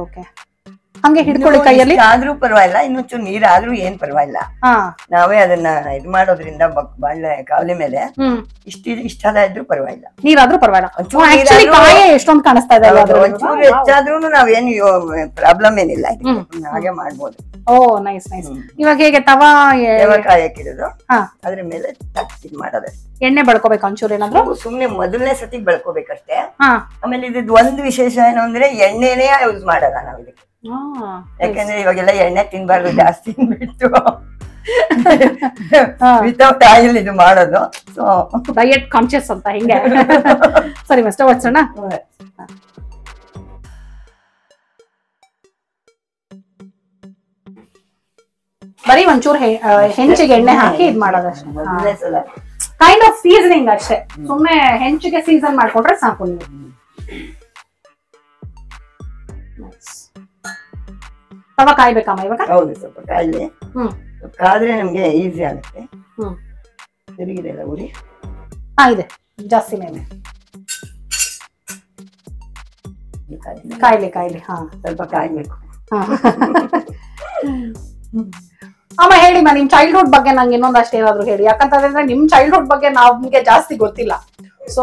ಓಕೆ. ಹಂಗೆ ಹಿಡ್ಕೊಳ್ಳಿ ಕೈಯಲ್ಲಿ. ಆದ್ರೂ ಪರವಾಗಿಲ್ಲ, ಇನ್ನೊಂಚೂರು ನೀರಾದ್ರೂ ಏನ್ ಪರವಾಗಿಲ್ಲ. ನಾವೇ ಅದನ್ನ ಇದು ಮಾಡೋದ್ರಿಂದ ಬಾಳೆ ಕಾವಲಿ ಮೇಲೆ ಇಷ್ಟೆಲ್ಲ ಇದ್ರೂ ಪರವಾಗಿಲ್ಲ, ನೀರಾದ್ರೂ ಪರವಾಗಿಲ್ಲ. ಎಷ್ಟೊಂದು ಕಾಣಿಸ್ತಾ ಇದೆ. ಒಂಚೂರು ಹೆಚ್ಚಾದ್ರೂ ನಾವೇನು ಪ್ರಾಬ್ಲಮ್ ಏನಿಲ್ಲ, ಹಾಗೆ ಮಾಡ್ಬೋದು. ಓ ನೈಸ್. ಇವಾಗ ಹೇಗೆ ತವಾ ಕಾಯಕ್ಕಿರೋದು, ಅದ್ರ ಮೇಲೆ ಇದ್ ಮಾಡೋದು. ಎಣ್ಣೆ ಬಳ್ಕೋಬೇಕು ಒಂಚೂರು, ಏನಾದ್ರು ಸುಮ್ನೆ ಮೊದಲನೇ ಸತಿ ಬೆಳ್ಕೋಬೇಕಷ್ಟೇ. ಆಮೇಲೆ ಇದು ಒಂದು ವಿಶೇಷ ಏನು ಅಂದ್ರೆ, ಎಣ್ಣೆನೇ ಯೂಸ್ ಮಾಡಲ್ಲ ನಾವ್ ಇದಕ್ಕೆ. ಯಾಕಂದ್ರೆ ಇವಾಗೆಲ್ಲ ಎಣ್ಣೆ ತಿನ್ಬಾರ್ದು, ಜಾಸ್ತಿ ತಿನ್ಬಿಟ್ಟು ವಿತೌಟ್ ಆಯಿಲ್ ಇದು ಮಾಡೋದು. ಸೊ ಡಯಟ್ ಕಾನ್ಶಿಯಸ್ ಅಂತ ಹಿಂಗೆ. ಸರಿ ಸ್ಟವ್ ಹಚ್ಚೋಣ. ಬರೀ ಒಂಚೂರು ಹೆಂಚಿಗೆ ಎಣ್ಣೆ ಹಾಕಿ ಇದ್ ಮಾಡೋದಷ್ಟೇ. ಕೈಂಡ್ ಆಫ್ ಸೀಸನಿಂಗ್ ಅಷ್ಟೇ, ಸುಮ್ನೆ ಹೆಂಚಿಗೆ ಸೀಸನ್ ಮಾಡ್ಕೊಂಡ್ರೆ ಸಾಕು ನೀವು. ತವ ಕಾಯ್ಬೇಕಮ್ಮ ಇವಾಗ? ಹೌದು, ಸ್ವಲ್ಪ ಕಾಯ್ಲಿ. ಕಾದ್ರೆ ನಮ್ಗೆ ಈಸಿ ಆಗುತ್ತೆ. ತಿರುಗಿದೆಲ್ಲ ಉರಿ ಇದೆ ಜಾಸ್ತಿ ಮೇಲೆ. ಕಾಯ್ಲಿ. ಸ್ವಲ್ಪ ಕಾಯ್ಬೇಕು. ಅಮ್ಮ ಹೇಳಿಮ್ಮ, ನಿಮ್ ಚೈಲ್ಡ್ಹುಡ್ ಬಗ್ಗೆ ನಂಗೆ ಇನ್ನೊಂದಷ್ಟು ಏನಾದ್ರು ಹೇಳಿ. ಯಾಕಂತಂದ್ರೆ ನಿಮ್ ಚೈಲ್ಡ್ಹುಡ್ ಬಗ್ಗೆ ನಮ್ಗೆ ಜಾಸ್ತಿ ಗೊತ್ತಿಲ್ಲ. ಸೊ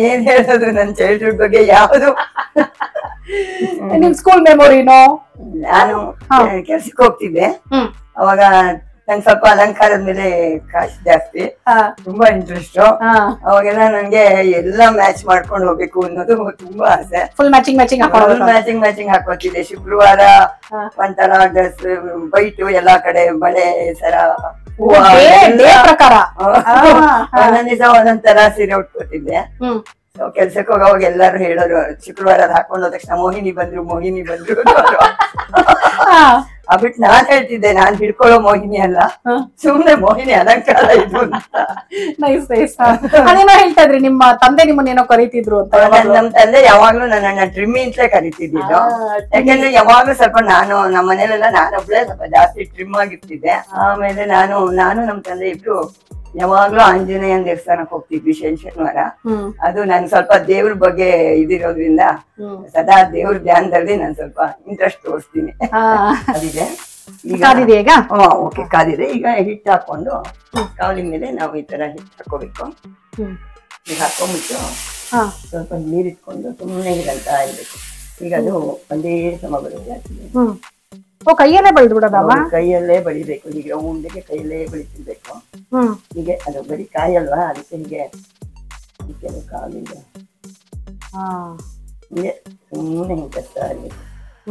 ಏನ್ ಹೇಳೋದು ನನ್ ಚೈಲ್ಡ್ಹುಡ್ ಬಗ್ಗೆ? ಯಾವ್ದು ನಿಮ್ ಸ್ಕೂಲ್ ಮೆಮೊರಿನೋ? ನಾನು ಕೆಲ್ಸಕ್ಕೆ ಹೋಗ್ತಿದ್ದೆ ಅವಾಗ. ನಂಗೆ ಸ್ವಲ್ಪ ಅಲಂಕಾರದ ಮೇಲೆ ಕಾಸು ಜಾಸ್ತಿ, ತುಂಬಾ ಇಂಟ್ರೆಸ್ಟ್. ಅವಾಗೆಲ್ಲ ನನ್ಗೆ ಎಲ್ಲಾ ಮ್ಯಾಚ್ ಮಾಡ್ಕೊಂಡು ಹೋಗ್ಬೇಕು ಅನ್ನೋದು ತುಂಬಾ ಆಸೆ. ಫುಲ್ ಮ್ಯಾಚಿಂಗ್ ಹಾಕೋತಿದ್ದೆ. ಶುಕ್ರವಾರ ಒಂಥರ ಡ್ರೆಸ್, ಬೈಟು, ಎಲ್ಲಾ ಕಡೆ ಬಳೆ, ಸರ, ಪ್ರಕಾರ ಒಂದೊಂದ್ ದಿವಸ ಒಂದೊಂದ್ ತರ ಸೀರೆ ಉಟ್ಕೋತಿದ್ದೆ. ಕೆಲ್ಸಕ್ಕೆ ಹೋಗೋವಾಗ ಎಲ್ಲಾರು ಹೇಳೋರು, ಶುಕ್ರವಾರ ಅದ್ ಹಾಕೊಂಡ್ ಹೋದ ತಕ್ಷಣ ಮೋಹಿನಿ ಬಂದ್ರು ಅಬಿಟ್ ನಾನ್ ಹೇಳ್ತಿದ್ದೆ, ನಾನ್ ಹಿಡ್ಕೊಳ್ಳೋ ಮೋಹಿನಿ ಅಲ್ಲ, ಸುಮ್ನೆ ಮೋಹಿನಿ ಅಲಂಕಾರ ಇದು ಅಂತ. ಅದೇನೋ ಹೇಳ್ತಾ ಇದ್ರಿ, ನಿಮ್ಮ ತಂದೆ ನಿಮ್ಮನ್ನೇನೋ ಕರೀತಿದ್ರು ಅಂತ. ನಮ್ ತಂದೆ ಯಾವಾಗ್ಲೂ ನನ್ನ ಟ್ರಿಮ್ಮಿ ಅಂತಲೇ ಕರೀತಿದ್ದು. ಯಾಕಂದ್ರೆ ಯಾವಾಗ್ಲೂ ಸ್ವಲ್ಪ ನಮ್ಮ ಮನೇಲೆಲ್ಲ ನಾನೊಬ್ಳೆ ಸ್ವಲ್ಪ ಜಾಸ್ತಿ ಟ್ರಿಮ್ ಆಗಿರ್ತಿದ್ದೆ. ಆಮೇಲೆ ನಾನು ನಮ್ ತಂದೆ ಇಬ್ರು ಯಾವಾಗ್ಲೂ ಆಂಜನೇಯನ್ ದೇವಸ್ಥಾನಕ್ ಹೋಗ್ತಿದ್ವಿ ಶನಿವಾರ. ಅದು ನನ್ ಸ್ವಲ್ಪ ದೇವ್ರ ಬಗ್ಗೆ ಇದಿರೋದ್ರಿಂದ ಸದಾ ದೇವ್ರ ಧ್ಯಾನದಲ್ಲಿ ನಾನು ಸ್ವಲ್ಪ ಇಂಟ್ರೆಸ್ಟ್ ತೋರಿಸ್ತೀನಿ. ಅದಿದೆ ಈಗ. ಓಕೆ, ಕಾದಿದೆ. ಈಗ ಹಿಟ್ಟು ಹಾಕೊಂಡು ಕಾವಲಿ ಮೇಲೆ ನಾವು ಈ ತರ ಹಿಟ್ಟು ಹಾಕೋಬೇಕು. ಈಗ ಹಾಕೊಂಡ್ಬಿಟ್ಟು ಸ್ವಲ್ಪ ನೀರ್ ಇಟ್ಕೊಂಡು ಸುಮ್ಮನೆ ಹಿರಂತ ಇರ್ಬೇಕು. ಈಗ ಅದು ಒಂದೇ ಸಮ ಬರುತ್ತೆ. ಓ ಕೈಯಲ್ಲೇ ಬೆಳೆದು ಬಿಡೋದವ? ಕೈಯಲ್ಲೇ ಬಳಿಬೇಕು. ಈಗ ಉಂಡೆಗೆ ಕೈಯಲ್ಲೇ ಬೆಳಿತಿರ್ಬೇಕು. ಹೀಗೆ ಅದು ಬರೀ ಕಾಯಲ್ವಾ, ಅದಕ್ಕೆ ಹೀಗೆ ಕಾಲಿಂದ ಹೀಗೆ ಸುಮ್ಮನೆ ಹಿಂಗೆ ಕಟ್ತಾ ಇರ್ಬೇಕು.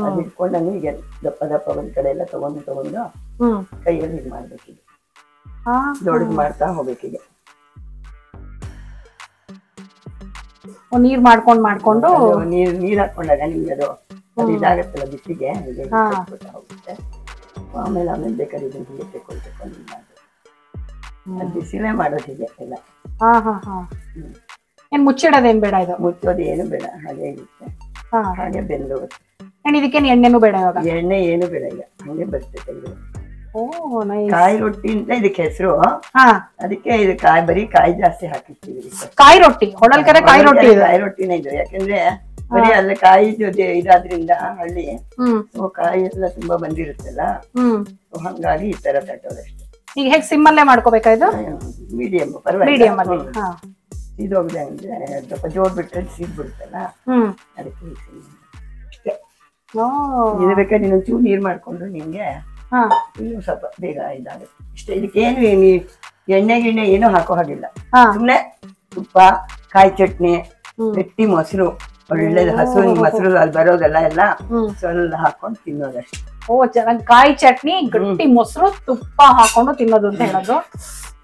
ಅದು ಇಟ್ಕೊಂಡು ಹೀಗೆ ದಪ್ಪ ದಪ್ಪ ಒಂದ್ ಕಡೆ ಎಲ್ಲ ತಗೊಂಡು ಕೈಯಲ್ಲಿ ಇದು ಮಾಡ್ಬೇಕೀಗ, ದೊಡ್ಡದು ಮಾಡ್ತಾ ಹೋಗ್ಬೇಕೀಗ. ನೀರ್ ಮಾಡ್ಕೊಂಡು ನೀರ್ ಹಾಕೊಂಡಾಗ ನಿಮ್ಗೆ ಅದು ಇದಾಗತ್ತಲ್ಲ ಬಿಸಿಗೆ ಹೋಗುತ್ತೆ. ಆಮೇಲೆ ಬೇಕಾದ್ರೆ ಇದನ್ನ ಹೀಗೆ ತೆಕ್ಕೊಂಡು ಅದು ಬಿಸಿಲೇ ಮಾಡೋದು ಹೀಗೆ ಎಲ್ಲ. ಏನ್ ಮುಚ್ಚಿಡೋದೇನ್ ಬೇಡ? ಇದು ಮುಚ್ಚೋದು ಏನು ಬೇಡ, ಹಾಗೆ ಇರುತ್ತೆ, ಹಾಗೆ ಬೆಂದು ಹೋಗುತ್ತೆ. ಇದಕ್ಕೇನು ಎಣ್ಣೆನೂ ಬೇಡ? ಇವಾಗ ಎಣ್ಣೆ ಏನು ಬೇಡ, ಈಗ ಹಂಗೆ ಬರ್ತೈತೆ. ಕಾಯಿ ರೊಟ್ಟಿ ಅಂತ ಇದಕ್ಕೆ ಹೆಸರು. ಅದಕ್ಕೆ ಇದು ಬರೀ ಕಾಯಿ ಜಾಸ್ತಿ ಹಾಕಿರ್ತೀವಿ. ಕಾಯಿ ರೊಟ್ಟಿ, ಹೊಳಲ್ಕೆರೆ ಕಾಯಿ ರೊಟ್ಟಿ, ಕಾಯಿ ರೊಟ್ಟಿನೇ ಇದು. ಯಾಕಂದ್ರೆ ಬರೀ ಅಲ್ಲ ಕಾಯಿ ಜೊತೆ ಇದಾದ್ರಿಂದ ಹಳ್ಳಿ ಕಾಯಿ ಎಲ್ಲ ತುಂಬಾ ಬಂದಿರುತ್ತಲ್ಲ, ಹಂಗಾಗಿ ಈ ತರ ತಟ್ಟೋದಷ್ಟೇ. ಈಗ ಹೇಗೆ ಸಿಮ್ಮಲ್ಲೇ ಮಾಡ್ಕೋಬೇಕಾ? ಇದು ಮೀಡಿಯಂ, ಮೀಡಿಯಂ ಅಲ್ಲಿ ಸೀದೋಗಿದೆ ಅಂದ್ರೆ ಸ್ವಲ್ಪ ಜೋರ್ ಬಿಟ್ರೆ ಸೀದ್ ಬಿಡುತ್ತಲ್ಲ, ಅದಕ್ಕೆ ಅಷ್ಟೇ. ಇದು ಬೇಕಾದ್ರೆ ಇನ್ನೊಂದು ಚೂರು ನೀರ್ ಮಾಡ್ಕೊಂಡು ನಿಮ್ಗೆ ಇನ್ನು ಸ್ವಲ್ಪ ಬೇಗ ಇದಾಗುತ್ತೆ ಇಷ್ಟೇ. ಇದಕ್ಕೇನು ಎಣ್ಣೆ ಗಿಣ್ಣೆ ಏನು ಹಾಕೋ ಹಾಗಿಲ್ಲ. ಸುಮ್ನೆ ತುಪ್ಪ, ಕಾಯಿ ಚಟ್ನಿ, ಗಟ್ಟಿ ಮೊಸರು, ಒಳ್ಳೇದು ಹಸು ಮೊಸರು ಅಲ್ಲಿ ಬರೋದೆಲ್ಲ ಎಲ್ಲ ಸ್ವಲ್ಪ ಹಾಕೊಂಡು ತಿನ್ನೋದಷ್ಟೇ. ಓ ಚೆನ್ನಾಗಿ ಕಾಯಿ ಚಟ್ನಿ, ಗಟ್ಟಿ ಮೊಸರು, ತುಪ್ಪ ಹಾಕೊಂಡು ತಿನ್ನೋದು ಅಂತ ಹೇಳೋದು.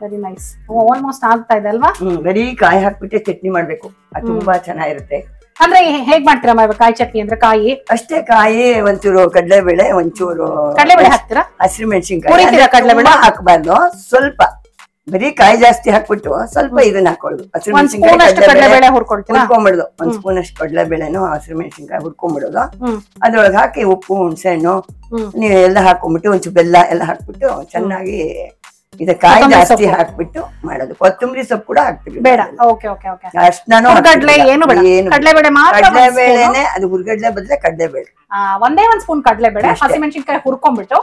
Very nice. ಆಲ್ಮೋಸ್ಟ್ ಆಗ್ತಾ ಇದೆ ಅಲ್ವಾ? ಬರೀ ಕಾಯಿ ಹಾಕ್ಬಿಟ್ಟೆ ಚಟ್ನಿ ಮಾಡ್ಬೇಕು, ಅದು ತುಂಬಾ ಚೆನ್ನಾಗಿರುತ್ತೆ. ಅಂದ್ರೆ ಹೇಗ್ ಮಾಡ್ತೀರಾ ಕಾಯಿ ಚಟ್ನಿ? ಅಂದ್ರೆ ಕಾಯಿ ಅಷ್ಟೇ, ಕಾಯಿ ಒಂಚೂರು ಕಡಲೆಬೇಳೆ, ಒಂಚೂರು ಕಡಲೆಬೇಳೆ ಹಾಕ್ತೀರಾ? ಹಸಿರು ಮೆಣಸಿನ್ಕಾಯಿ ಕಡಲೆಬೇಳೆ ಹಾಕ್ಬಾರ್ದು, ಸ್ವಲ್ಪ ಬರೀ ಕಾಯಿ ಜಾಸ್ತಿ ಹಾಕ್ಬಿಟ್ಟು ಸ್ವಲ್ಪ ಇದನ್ನ ಹಾಕೊಳ್ಳೋದು. ಹಸಿರು ಮೆಣಸಿನ್ಕಾಯಿ ಹುರ್ಕೊಂಡ್ಬಿಡೋದು, ಒಂದ್ ಸ್ಪೂನ್ ಅಷ್ಟು ಕಡಲೆಬೇಳೆನು ಹಸಿರು ಮೆಣಸಿನ್ಕಾಯಿ ಹುರ್ಕೊಂಡ್ಬಿಡೋದು. ಅದ್ರೊಳಗೆ ಹಾಕಿ ಉಪ್ಪು, ಹುಣಸೆ ಹಣ್ಣು ನೀವು ಎಲ್ಲ ಹಾಕೊಂಡ್ಬಿಟ್ಟು ಒಂಚೂರು ಬೆಲ್ಲ ಎಲ್ಲ ಹಾಕ್ಬಿಟ್ಟು ಚೆನ್ನಾಗಿ ಇದ ಕಾಯಿ ಜಾಸ್ತಿ ಹಾಕ್ಬಿಟ್ಟು ಮಾಡೋದು. ಕೊತ್ತಂಬರಿ ಸೊಪ್ಪು ಕೂಡ ಹಾಕ್ತೀವಿ. ಬೇಡ, ಕಡಲೆಬೇಳೆನೆ, ಅದು ಹುರ್ಗಡ್ಲೆ ಬದಲೇ ಕಡಲೆಬೇಳೆ. ಒಂದೇ ಒಂದ್ ಸ್ಪೂನ್ ಕಡಲೆಬೇಳೆ, ಹಸಿಮೆಣಸಿನ್ಕಾಯಿ ಹುರ್ಕೊಂಡ್ಬಿಟ್ಟು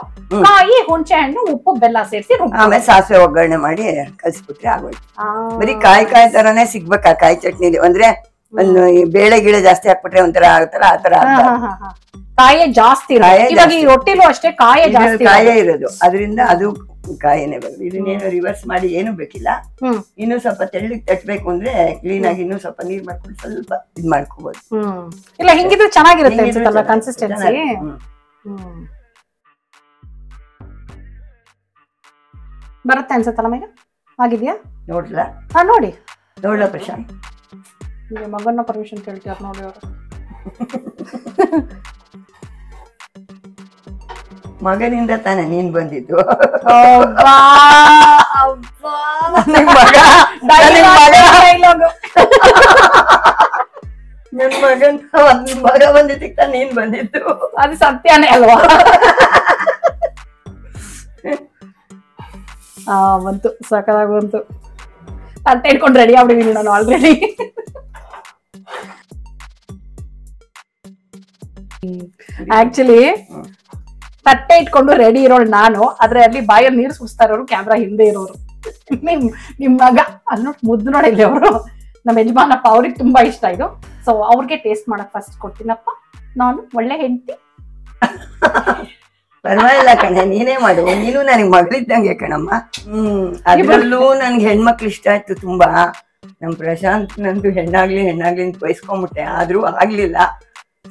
ಕಾಯಿ, ಹುಣಸೆ ಹಣ್ಣು, ಉಪ್ಪು, ಬೆಲ್ಲ ಸೇರಿಸಿ ಆಮೇಲೆ ಸಾಸಿವೆ ಒಗ್ಗರಣೆ ಮಾಡಿ ಕಲ್ಸ್ಬಿಟ್ರೆ ಆಗೋಯ್ತು. ಬರೀ ಕಾಯಿ ತರಾನೇ ಸಿಗ್ಬೇಕಾ ಕಾಯಿ ಚಟ್ನಿಲಿ? ಅಂದ್ರೆ ಒಂದು ಬೇಳೆ ಗಿಳೆ ಜಾಸ್ತಿ ಹಾಕ್ಬಿಟ್ರೆ ಒಂಥರ ಆಗತ್ತಲ್ಲ, ಆತರ ಕಾಯೇ ಜಾಸ್ತಿ. ಇವಾಗ ಈ ರೊಟ್ಟಿಲೂ ಅಷ್ಟೇ ಕಾಯೇ ಜಾಸ್ತಿ, ಕಾಯೇ ಇರೋದು. ಅದರಿಂದ ಅದು ಕಾಯಿನೇ ಬರೋದು. ಇದನ್ನೇನು ರಿವರ್ಸ್ ಮಾಡಿ ಏನು ಬೇಕಿಲ್ಲ. ಇನ್ನು ಸ್ವಲ್ಪ ತೆಳ್ಳಗೆ ತಟ್ಟಬೇಕು ಅಂದ್ರೆ ಕ್ಲೀನ್ ಆಗಿ ಇನ್ನೂ ಸ್ವಲ್ಪ ನೀರ್ ಮಾಡ್ಕೊಂಡು ಸ್ವಲ್ಪ ಇದ್ ಮಾಡ್ಕೋಬಹುದು. ಇಲ್ಲ ಹಿಂಗಿದ್ರೆ ಚೆನ್ನಾಗಿರುತ್ತೆ ಅನ್ಸುತ್ತಲ್ಲ ಕನ್ಸಿಸ್ಟೆನ್ಸಿ. ಬರುತ್ತೆ ಅನ್ಸುತ್ತಲ್ಲ ಮೇಗ? ಆಗಿದ್ಯಾ ನೋಡ್ಲಾ? ನೋಡಿ ನೋಡ್ಲಾ ಪ್ರಶಾಂತ್? ಮಗನ ಪರ್ಮಿಷನ್ ಕೇಳ್ತೀರ ನೋಡಿ ಅವರು. ಮಗನಿಂದ ತಾನೆ ನೀನ್ ಬಂದಿದ್ದು. ನಿನ್ ಮಗನ್ ಮಗ ಬಂದಿದ್ದಕ್ಕೆ ತಾನೆ ನೀನ್ ಬಂದಿದ್ದು. ಅದು ಸತ್ಯನೇ ಅಲ್ವಾ? ಬಂತು, ಸಾಕಾಗಿ ಬಂತು. ತಟ್ಟೆ ಇಟ್ಕೊಂಡು ರೆಡಿ ಆಗ್ಬಿಟ್ಟಿದ್ದೀನಿ ನಾನು ಆಲ್ರೆಡಿ. ಆಕ್ಚುಲಿ ತಟ್ಟೆ ಇಟ್ಕೊಂಡು ರೆಡಿ ಇರೋಳು ನಾನು, ಆದ್ರೆ ಅಲ್ಲಿ ಬಾಯಲ್ಲಿ ನೀರು ಸುರಿಸ್ತಾ ಇರೋರು ಕ್ಯಾಮ್ರಾ ಹಿಂದೆ ಇರೋರು. ನಿಮ್ ಮಗ ಅಲ್ಲಿ ನೋಡಿ ಮುದ್ದು ನೋಡಿ ಇಲ್ಲಿ ಅವರು ನಮ್ಮ ಯಜಮಾನಪ್ಪ, ಅವ್ರಿಗೆ ತುಂಬಾ ಇಷ್ಟ ಇದು. ಸೊ ಅವ್ರಿಗೆ ಟೇಸ್ಟ್ ಮಾಡಕ್ ಫಸ್ಟ್ ಕೊಡ್ತೀನಪ್ಪ, ನಾನು ಒಳ್ಳೆ ಹೆಂಡತಿ. ಪರವಾಗಿಲ್ಲ ಕಣೆ, ನೀನೇ ಮಾಡು, ನೀನು ನನಗೆ ಮಗಳಿದ್ದಂಗೆ ಕಣಮ್ಮ. ಅದ್ರಲ್ಲೂ ನನ್ಗೆ ಹೆಣ್ಮಕ್ಳು ಇಷ್ಟ ಆಯ್ತು ತುಂಬಾ. ನಮ್ ಪ್ರಶಾಂತ್ ನಂದು ಹೆಣ್ಣಾಗ್ಲಿ ಅಂತ ಬಯಸ್ಕೊಂಡ್ಬಿಟ್ಟೆ, ಆದ್ರೂ ಆಗ್ಲಿಲ್ಲ.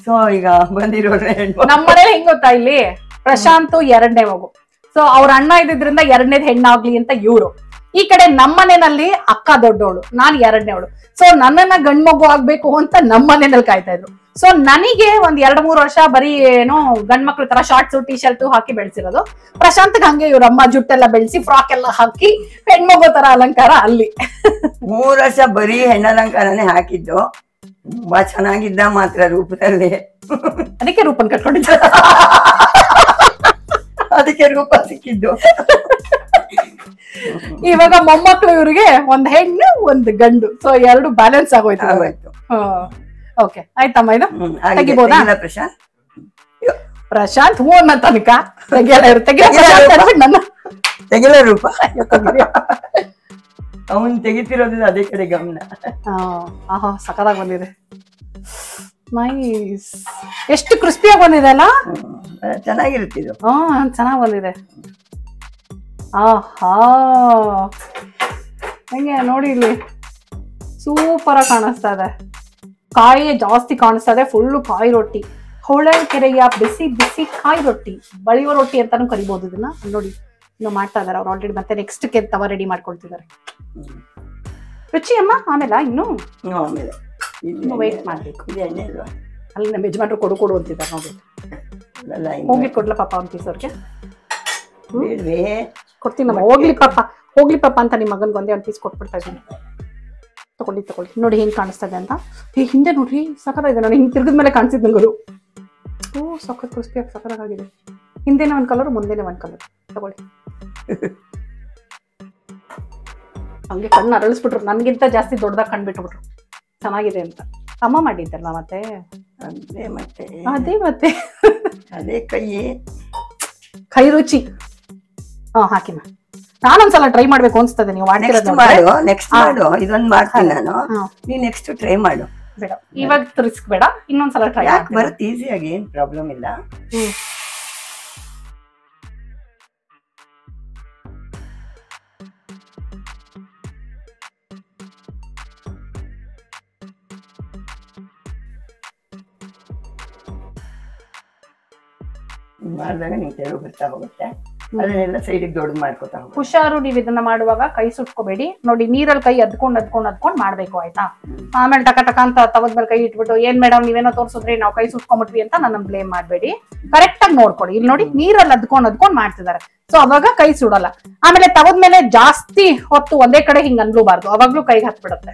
ಸೊ ಈಗ ಬಂದಿರೋದ್ರೆ ಹೆಣ್ಮಕ್ಳು. ನಮ್ಮನೇಲಿ ಹೆಂಗ್ ಗೊತ್ತಾ, ಇಲ್ಲಿ ಪ್ರಶಾಂತ್ ಎರಡನೇ ಮಗು. ಸೊ ಅವ್ರ ಅಣ್ಣ ಇದ್ದಿದ್ರಿಂದ ಎರಡನೇದ್ ಹೆಣ್ಣಾಗ್ಲಿ ಅಂತ ಇವ್ರು. ಈ ಕಡೆ ನಮ್ಮನೆಯಲ್ಲಿ ಅಕ್ಕ ದೊಡ್ಡವಳು, ನಾನ್ ಎರಡನೇವಳು. ಸೊ ನನ್ನನ್ನ ಗಂಡ್ ಮಗು ಆಗ್ಬೇಕು ಅಂತ ನಮ್ಮನೆಯಲ್ಲಿ ಕಾಯ್ತಾ ಇದ್ರು. ಸೊ ನನಗೆ ಒಂದ್ 2-3 ವರ್ಷ ಬರೀ ಏನೋ ಗಂಡ್ ಮಕ್ಳ ತರ ಶಾರ್ಟ್ಸ್, ಟೀ ಶರ್ಟ್ ಹಾಕಿ ಬೆಳೆಸಿರೋದು. ಪ್ರಶಾಂತ್ಗೆ ಹಂಗೆ ಇವ್ರಮ್ಮ ಜುಟ್ಟೆಲ್ಲ ಬೆಳೆಸಿ, ಫ್ರಾಕ್ ಎಲ್ಲ ಹಾಕಿ ಹೆಣ್ಮಗು ತರ ಅಲಂಕಾರ ಅಲ್ಲಿ. 3 ವರ್ಷ ಬರೀ ಹೆಣ್ಣಲಂಕಾರನೇ ಹಾಕಿದ್ದು. ತುಂಬಾ ಚೆನ್ನಾಗಿದ್ದ ಮಾತ್ರ ರೂಪದಲ್ಲಿ. ಅದಕ್ಕೆ ರೂಪನ್ ಕಟ್ಕೊಂಡಿದ್ದ, ಅದಕ್ಕೆ ರೂಪ ಸಿಕ್ಕಿದ್ದು. ಇವಾಗ ಮೊಮ್ಮಕ್ಳು ಇವ್ರಿಗೆ ಒಂದ್ ಹೆಣ್ಣು ಒಂದ್ ಗಂಡು. ಸೊ 2 ಬ್ಯಾಲೆನ್ಸ್ ಆಗೋಯ್ತು. ಓಕೆ ಆಯ್ತಮ್ಮ, ಇದು ತೆಗಿಬೋದಾ? ಪ್ರಶಾಂತ್ ಹೂ ಅನ್ನೋ ತನಕ ತೆಗಿಯಲ್ಲ. ತೆಗಿಲ ರೂಪ ಅವನ್ ತೆಗಿತಿರೋದಿಲ್ಲ ಅದೇ ಕಡೆ ಗಮನ. ಆಹಾ ಸಖತ್ತಾಗಿ ಬಂದಿದೆ. ನೈಸ್. ಎಷ್ಟು ಕ್ರಿಸ್ಪಿಯಾಗಿ ಬಂದಿದೆ ಅಲ್ಲ. ಚೆನ್ನಾಗಿರುತ್ತೆ ಇದು. ಚೆನ್ನಾಗಿ ಬಂದಿದೆ. ಆಹಾ ಹೆಂಗೆ ನೋಡಿ ಇಲ್ಲಿ ಸೂಪರ್ ಆಗಿ ಕಾಣಿಸ್ತಾ ಇದೆ. ಕಾಯಿ ಜಾಸ್ತಿ ಕಾಣಿಸ್ತಾ ಇದೆ. ಫುಲ್ಲು ಕಾಯಿ ರೊಟ್ಟಿ, ಹೊಳಲ್ಕೆರೆಯ ಬಿಸಿ ಬಿಸಿ ಕಾಯಿ ರೊಟ್ಟಿ, ಬಳಿಯುವ ರೊಟ್ಟಿ ಅಂತಾನು ಕರಿಬಹುದು ಇದನ್ನ. ನೋಡಿ ಇನ್ನು ಮಾಡ್ತಾ ಇದಾರೆ ಅವ್ರು ಆಲ್ರೆಡಿ. ಮತ್ತೆ ನೆಕ್ಸ್ಟ್ ತವ ರೆಡಿ ಮಾಡ್ಕೊಳ್ತಿದ್ದಾರೆ. ರುಚಿ ಅಮ್ಮ ಆಮೇಲೆ ಇನ್ನು ವೇಟ್ ಮಾಡ್ಬೇಕು. ಅಲ್ಲಿ ನಮ್ಮ ಯಜಮಾನ್ರು ಕೊಡು ಅಂತಿದ್ದಾರೆ ನೋಡಿ. ಹೋಗ್ಲಿ ಕೊಡ್ಲ ಪಾಪ ಒಂದ್ ಪೀಸ್ ಅವ್ರಿಗೆ ಕೊಡ್ತೀನಿ ನಮ್ಮ. ಹೋಗ್ಲಿ ಪಾಪ ಅಂತ ನಿಮ್ಮ ಮಗನ್ಗೆ ಒಂದೇ ಒಂದ್ ಪೀಸ್ ಕೊಟ್ಬಿಡ್ತಾ ಇದ್ದೀನಿ. ತಗೊಳ್ಳಿ ನೋಡಿ ಹೆಂಗ್ ಕಾಣಿಸ್ತಾ ಇದೆ ಅಂತ. ಹಿಂದೆ ನೋಡ್ರಿ ಸಖತ್ ಇದೆ. ನೋಡಿ ಹಿಂಗ್ ತಿರ್ಗದ್ಮೇಲೆ ಕಾಣಿಸಿದ್ ನಂಗದು. ಸಖತ್ ಕ್ರಿಸ್ಪಿಯಾಗಿ ಸಖತ್ತಾಗಿದೆ. ಹಿಂದೆನೆ ಒಂದ್ ಕಲರ್, ಮುಂದೆನೆ ಒಂದ್ ಕಲರ್. ತಗೊಳ್ಳಿ. ಹಂಗೆ ಕಣ್ಣು ಅರಳಿಸ್ಬಿಟ್ರು. ನನ್ಗಿಂತ ಜಾಸ್ತಿ ದೊಡ್ಡದಾಗಿ ಕಂಡ್ಬಿಟ್ಬಿಟ್ರು ಚೆನ್ನಾಗಿದೆ ಅಂತ. ಅಮ್ಮ ಮಾಡಿದ್ದಲ್ಲ ಮತ್ತೆ ಅದೇ ಕೈ ರುಚಿ. ಹಾಕಿ ನಾನೊಂದ್ಸಲ ಟ್ರೈ ಮಾಡ್ಬೇಕು ಅನ್ಸ್ತದೆ. ನೀವು ನೆಕ್ಸ್ಟ್ ಮಾಡು. ಇದೊಂದ್ ಮಾಡ್ತೀನಿ ನಾನು, ನೀ ನೆಕ್ಸ್ಟ್ ಟ್ರೈ ಮಾಡು. ಬೇಡ ಇವಾಗ ರಿಸ್ಕ್ ಬೇಡ, ಇನ್ನೊಂದ್ಸಲ ಟ್ರೈ ಬರುತ್ತೆ ಈಸಿಯಾಗಿ, ಏನ್ ಪ್ರಾಬ್ಲಮ್ ಇಲ್ಲ. ಮಾಡಿದಾಗ ನೀವು ತೆಳು ಬರ್ತಾ ಹೋಗುತ್ತೆ. ಅದನ್ನೆಲ್ಲ ಸೈಡಿಗೆ ದೊಡ್ಡದು ಮಾಡ್ಕೊತಾ ಹೋಗುತ್ತೆ. ಹುಷಾರು, ನೀವು ಇದನ್ನ ಮಾಡುವಾಗ ಕೈ ಸುಟ್ಕೋಬೇಡಿ. ನೋಡಿ ನೀರಲ್ಲಿ ಕೈ ಅದ್ಕೊಂಡ್ ಮಾಡ್ಬೇಕು ಆಯ್ತಾ. ಆಮೇಲೆ ಟಕ ಅಂತ ತವದ್ಮೇಲೆ ಕೈ ಇಟ್ಬಿಟ್ಟು ಏನ್ ಮೇಡಮ್ ನೀವೇನೋ ತೋರ್ಸಿದ್ರಿ ನಾವು ಕೈ ಸುಟ್ಕೊಂಡ್ಬಿಟ್ವಿ ಅಂತ ನನ್ನ ಬ್ಲೇಮ್ ಮಾಡ್ಬೇಡಿ. ಕರೆಕ್ಟ್ ಆಗಿ ನೋಡ್ಕೊಡಿ. ಇಲ್ಲಿ ನೋಡಿ ನೀರಲ್ಲಿ ಅದ್ಕೊಂಡ್ ಮಾಡ್ತಿದ್ದಾರೆ. ಸೊ ಅವಾಗ ಕೈ ಸುಡಲ್ಲ. ಆಮೇಲೆ ತವದ್ಮೇಲೆ ಜಾಸ್ತಿ ಹೊತ್ತು ಒಂದೇ ಕಡೆ ಹಿಂಗ್ ಅನ್ಲೂಬಾರ್ದು, ಅವಾಗ್ಲೂ ಕೈಗೆ ಹತ್ಬಿಡುತ್ತೆ.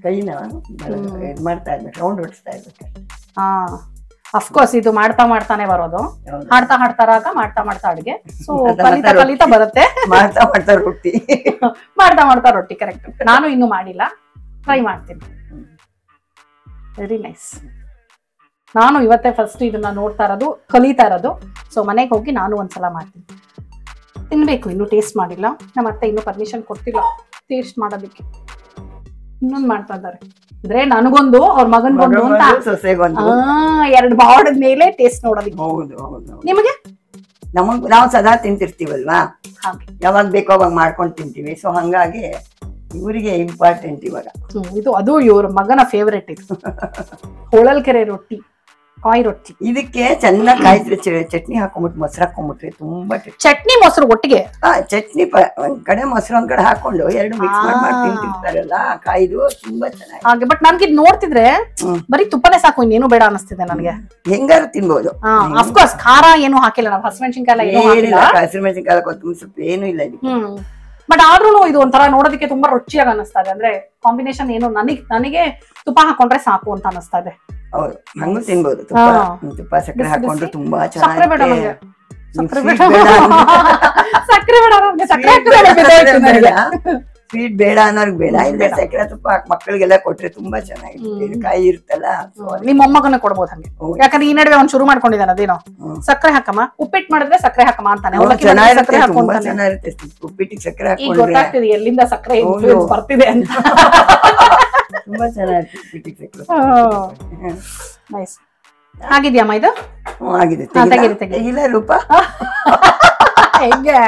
ಕೈನ ಇದ್ ಮಾಡ್ತಾ ಇರ್ಬೇಕು, ರೌಂಡ್ ಹೊಡಿಸ್ತಾ ಇರ್ಬೇಕು. ಅಫ್ಕೋರ್ಸ್ ಇದು ಮಾಡ್ತಾನೆ ಬರೋದು. ಹಾಡ್ತಾ ಮಾಡ್ತಾ ಅಡ್ಗೆ. ಸೊ ಕಲಿತಾ ಬರುತ್ತೆ. ಮಾಡ್ತಾ ರೊಟ್ಟಿ ಮಾಡ್ತಾ ರೊಟ್ಟಿ. ಕರೆಕ್ಟ್. ನಾನು ಇನ್ನು ಮಾಡಿಲ್ಲ, ಟ್ರೈ ಮಾಡ್ತೀನಿ. Very nice. ನಾನು ಇವತ್ತೇ ಫಸ್ಟ್ ಇದನ್ನ ನೋಡ್ತಾ ಇರೋದು, ಕಲಿತಾ ಇರೋದು. ಸೊ ಮನೆಗೆ ಹೋಗಿ ನಾನು ಒಂದ್ಸಲ ಮಾಡ್ತೀನಿ, ತಿನ್ಬೇಕು. ಇನ್ನು ಟೇಸ್ಟ್ ಮಾಡಿಲ್ಲ. ನಮ್ಮ ಅತ್ತೆ ಇನ್ನು ಪರ್ಮಿಷನ್ ಕೊಡ್ತಿಲ್ಲ ಟೇಸ್ಟ್ ಮಾಡೋದಕ್ಕೆ. ಇನ್ನೊಂದು ಮಾಡ್ತಾ ಇದ್ದಾರೆ ಅಂದ್ರೆ ನನಗೊಂದು ಅವ್ರ ಮಗನ್ಗೊಂದು ಅಂತ ಎರಡು ಬಾಡದ ಮೇಲೆ ಟೇಸ್ಟ್ ನೋಡೋದಿಕ್ಕೆ. ನಿಮಗೆ ನಾವು ಸದಾ ತಿಂತಿರ್ತೀವಲ್ವಾ, ಯಾವಾಗ ಬೇಕೋ ಅವಾಗ ಮಾಡ್ಕೊಂಡು ತಿಂತೀವಿ. ಸೊ ಹಂಗಾಗಿ ಇವರಿಗೆ ಇಂಪಾರ್ಟೆಂಟ್ ಇವಾಗ ಇದು. ಅದು ಇವ್ರ ಮಗನ ಫೇವ್ರೆಟ್ ಇದು ಹೊಳಲ್ಕೆರೆ ರೊಟ್ಟಿ, ಕಾಯಿ ರೊಟ್ಟಿ. ಇದಕ್ಕೆ ಚೆನ್ನಾಗಿ ಕಾಯಿದ್ರೆ ಚಟ್ನಿ ಹಾಕೊಂಡ್ಬಿಟ್ಟು ಮೊಸರು ಹಾಕೊಂಡ್ಬಿಟ್ರೆ ತುಂಬಾ ಚಟ್ನಿ ಮೊಸರು ಒಟ್ಟಿಗೆ. ಚಟ್ನಿ ಒಂದ್ ಕಡೆ ಮೊಸರು ಒಂದ್ ಕಡೆ ಹಾಕೊಂಡು ಎರಡು ಮಿಕ್ಸ್ ಮಾಡಿ ತಿಂತಿರ್ತಾರಲ್ಲ, ಕಾಯ್ದು ತುಂಬಾ ಚೆನ್ನಾಗಿ. ಹಾಗೆ ಬಟ್ ನನ್ಗೆ ನೋಡ್ತಿದ್ರೆ ಬರೀ ತುಪ್ಪನೇ ಸಾಕು, ಇನ್ನೇನು ಬೇಡ ಅನಿಸ್ತಿದೆ ನನಗೆ. ಹೆಂಗಾರು ತಿನ್ಬಹುದು. ಅಫ್ಕೋರ್ಸ್ ಖಾರ ಏನು ಹಾಕಿಲ್ಲ ನಾವು, ಹಸಿಮೆಣಸಿನ್ಕಾಯಿ ಹಸಿಮೆಣಸಿನ್ಕಾಯಿ ಕೊತ್ತಂಬರಿ ಸೊಪ್ಪು ಏನು ಇಲ್ಲ ಇದಕ್ಕೆ. ಬಟ್ ಆದ್ರೂ ಇದು ಒಂಥರ ನೋಡೋದಕ್ಕೆ ತುಂಬಾ ರುಚಿಯಾಗಿ ಅನಿಸ್ತಾ ಇದೆ. ಅಂದ್ರೆ ಕಾಂಬಿನೇಷನ್ ಏನು ನನಗೆ ತುಪ್ಪ ಹಾಕೊಂಡ್ರೆ ಸಾಕು ಅಂತ ಅನಿಸ್ತಾ ಇದೆ. ಹೌದು, ಹಂಗೂ ತಿನ್ಬಹುದು. ತುಪ್ಪ ಸಕ್ಕರೆ ಹಾಕೊಂಡು ತುಂಬಾ ಚೆನ್ನಾಗಿ. ಸ್ವೀಟ್ ಬೇಡ ಅನ್ನೋರ್ಗ್ ಬೇಡ, ಇಲ್ಲ ಸಕ್ಕರೆ ತುಪ್ಪ ಮಕ್ಕಳಿಗೆಲ್ಲ ಕೊಟ್ರೆ ತುಂಬಾ ಚೆನ್ನಾಗಿದೆ. ಕಾಯಿ ಇರುತ್ತಲ್ಲ, ನಿಮ್ಮ ಮೊಮ್ಮಗನ ಕೊಡ್ಬೋದು ಹಂಗೆ. ಯಾಕಂದ್ರೆ ಈ ನಡುವೆ ಅವ್ನು ಶುರು ಮಾಡ್ಕೊಂಡಿದ್ದಾನೆ ಅದೇನೋ ಸಕ್ಕರೆ ಹಾಕಮ್ಮ, ಉಪ್ಪಿಟ್ಟು ಮಾಡಿದ್ರೆ ಸಕ್ಕರೆ ಹಾಕಮ್ಮ ಅಂತಾನೆ. ಚೆನ್ನಾಗಿರುತ್ತೆ ಉಪ್ಪಿಟ್ಟಿಗೆ ಸಕ್ಕರೆ ಹಾಕೊಂಡು. ಗೊತ್ತಾಗ್ತಿದೆ ಎಲ್ಲಿಂದ ಸಕ್ಕರೆ ಬರ್ತಿದೆ ಅಂತ. ತುಂಬಾ ಚೆನ್ನಾಗಿರುತ್ತೆ ಉಪ್ಪಿಟ್ಟಿಗೆ ಸಕ್ಕರೆ. ನೈಸ್. ಆಗಿದ್ಯಮ್ಮ ಇದು? ಆಗಿದೆ. ತೆಗಿಲ್ಲ ರೂಪ ಹೆಂಗೆ?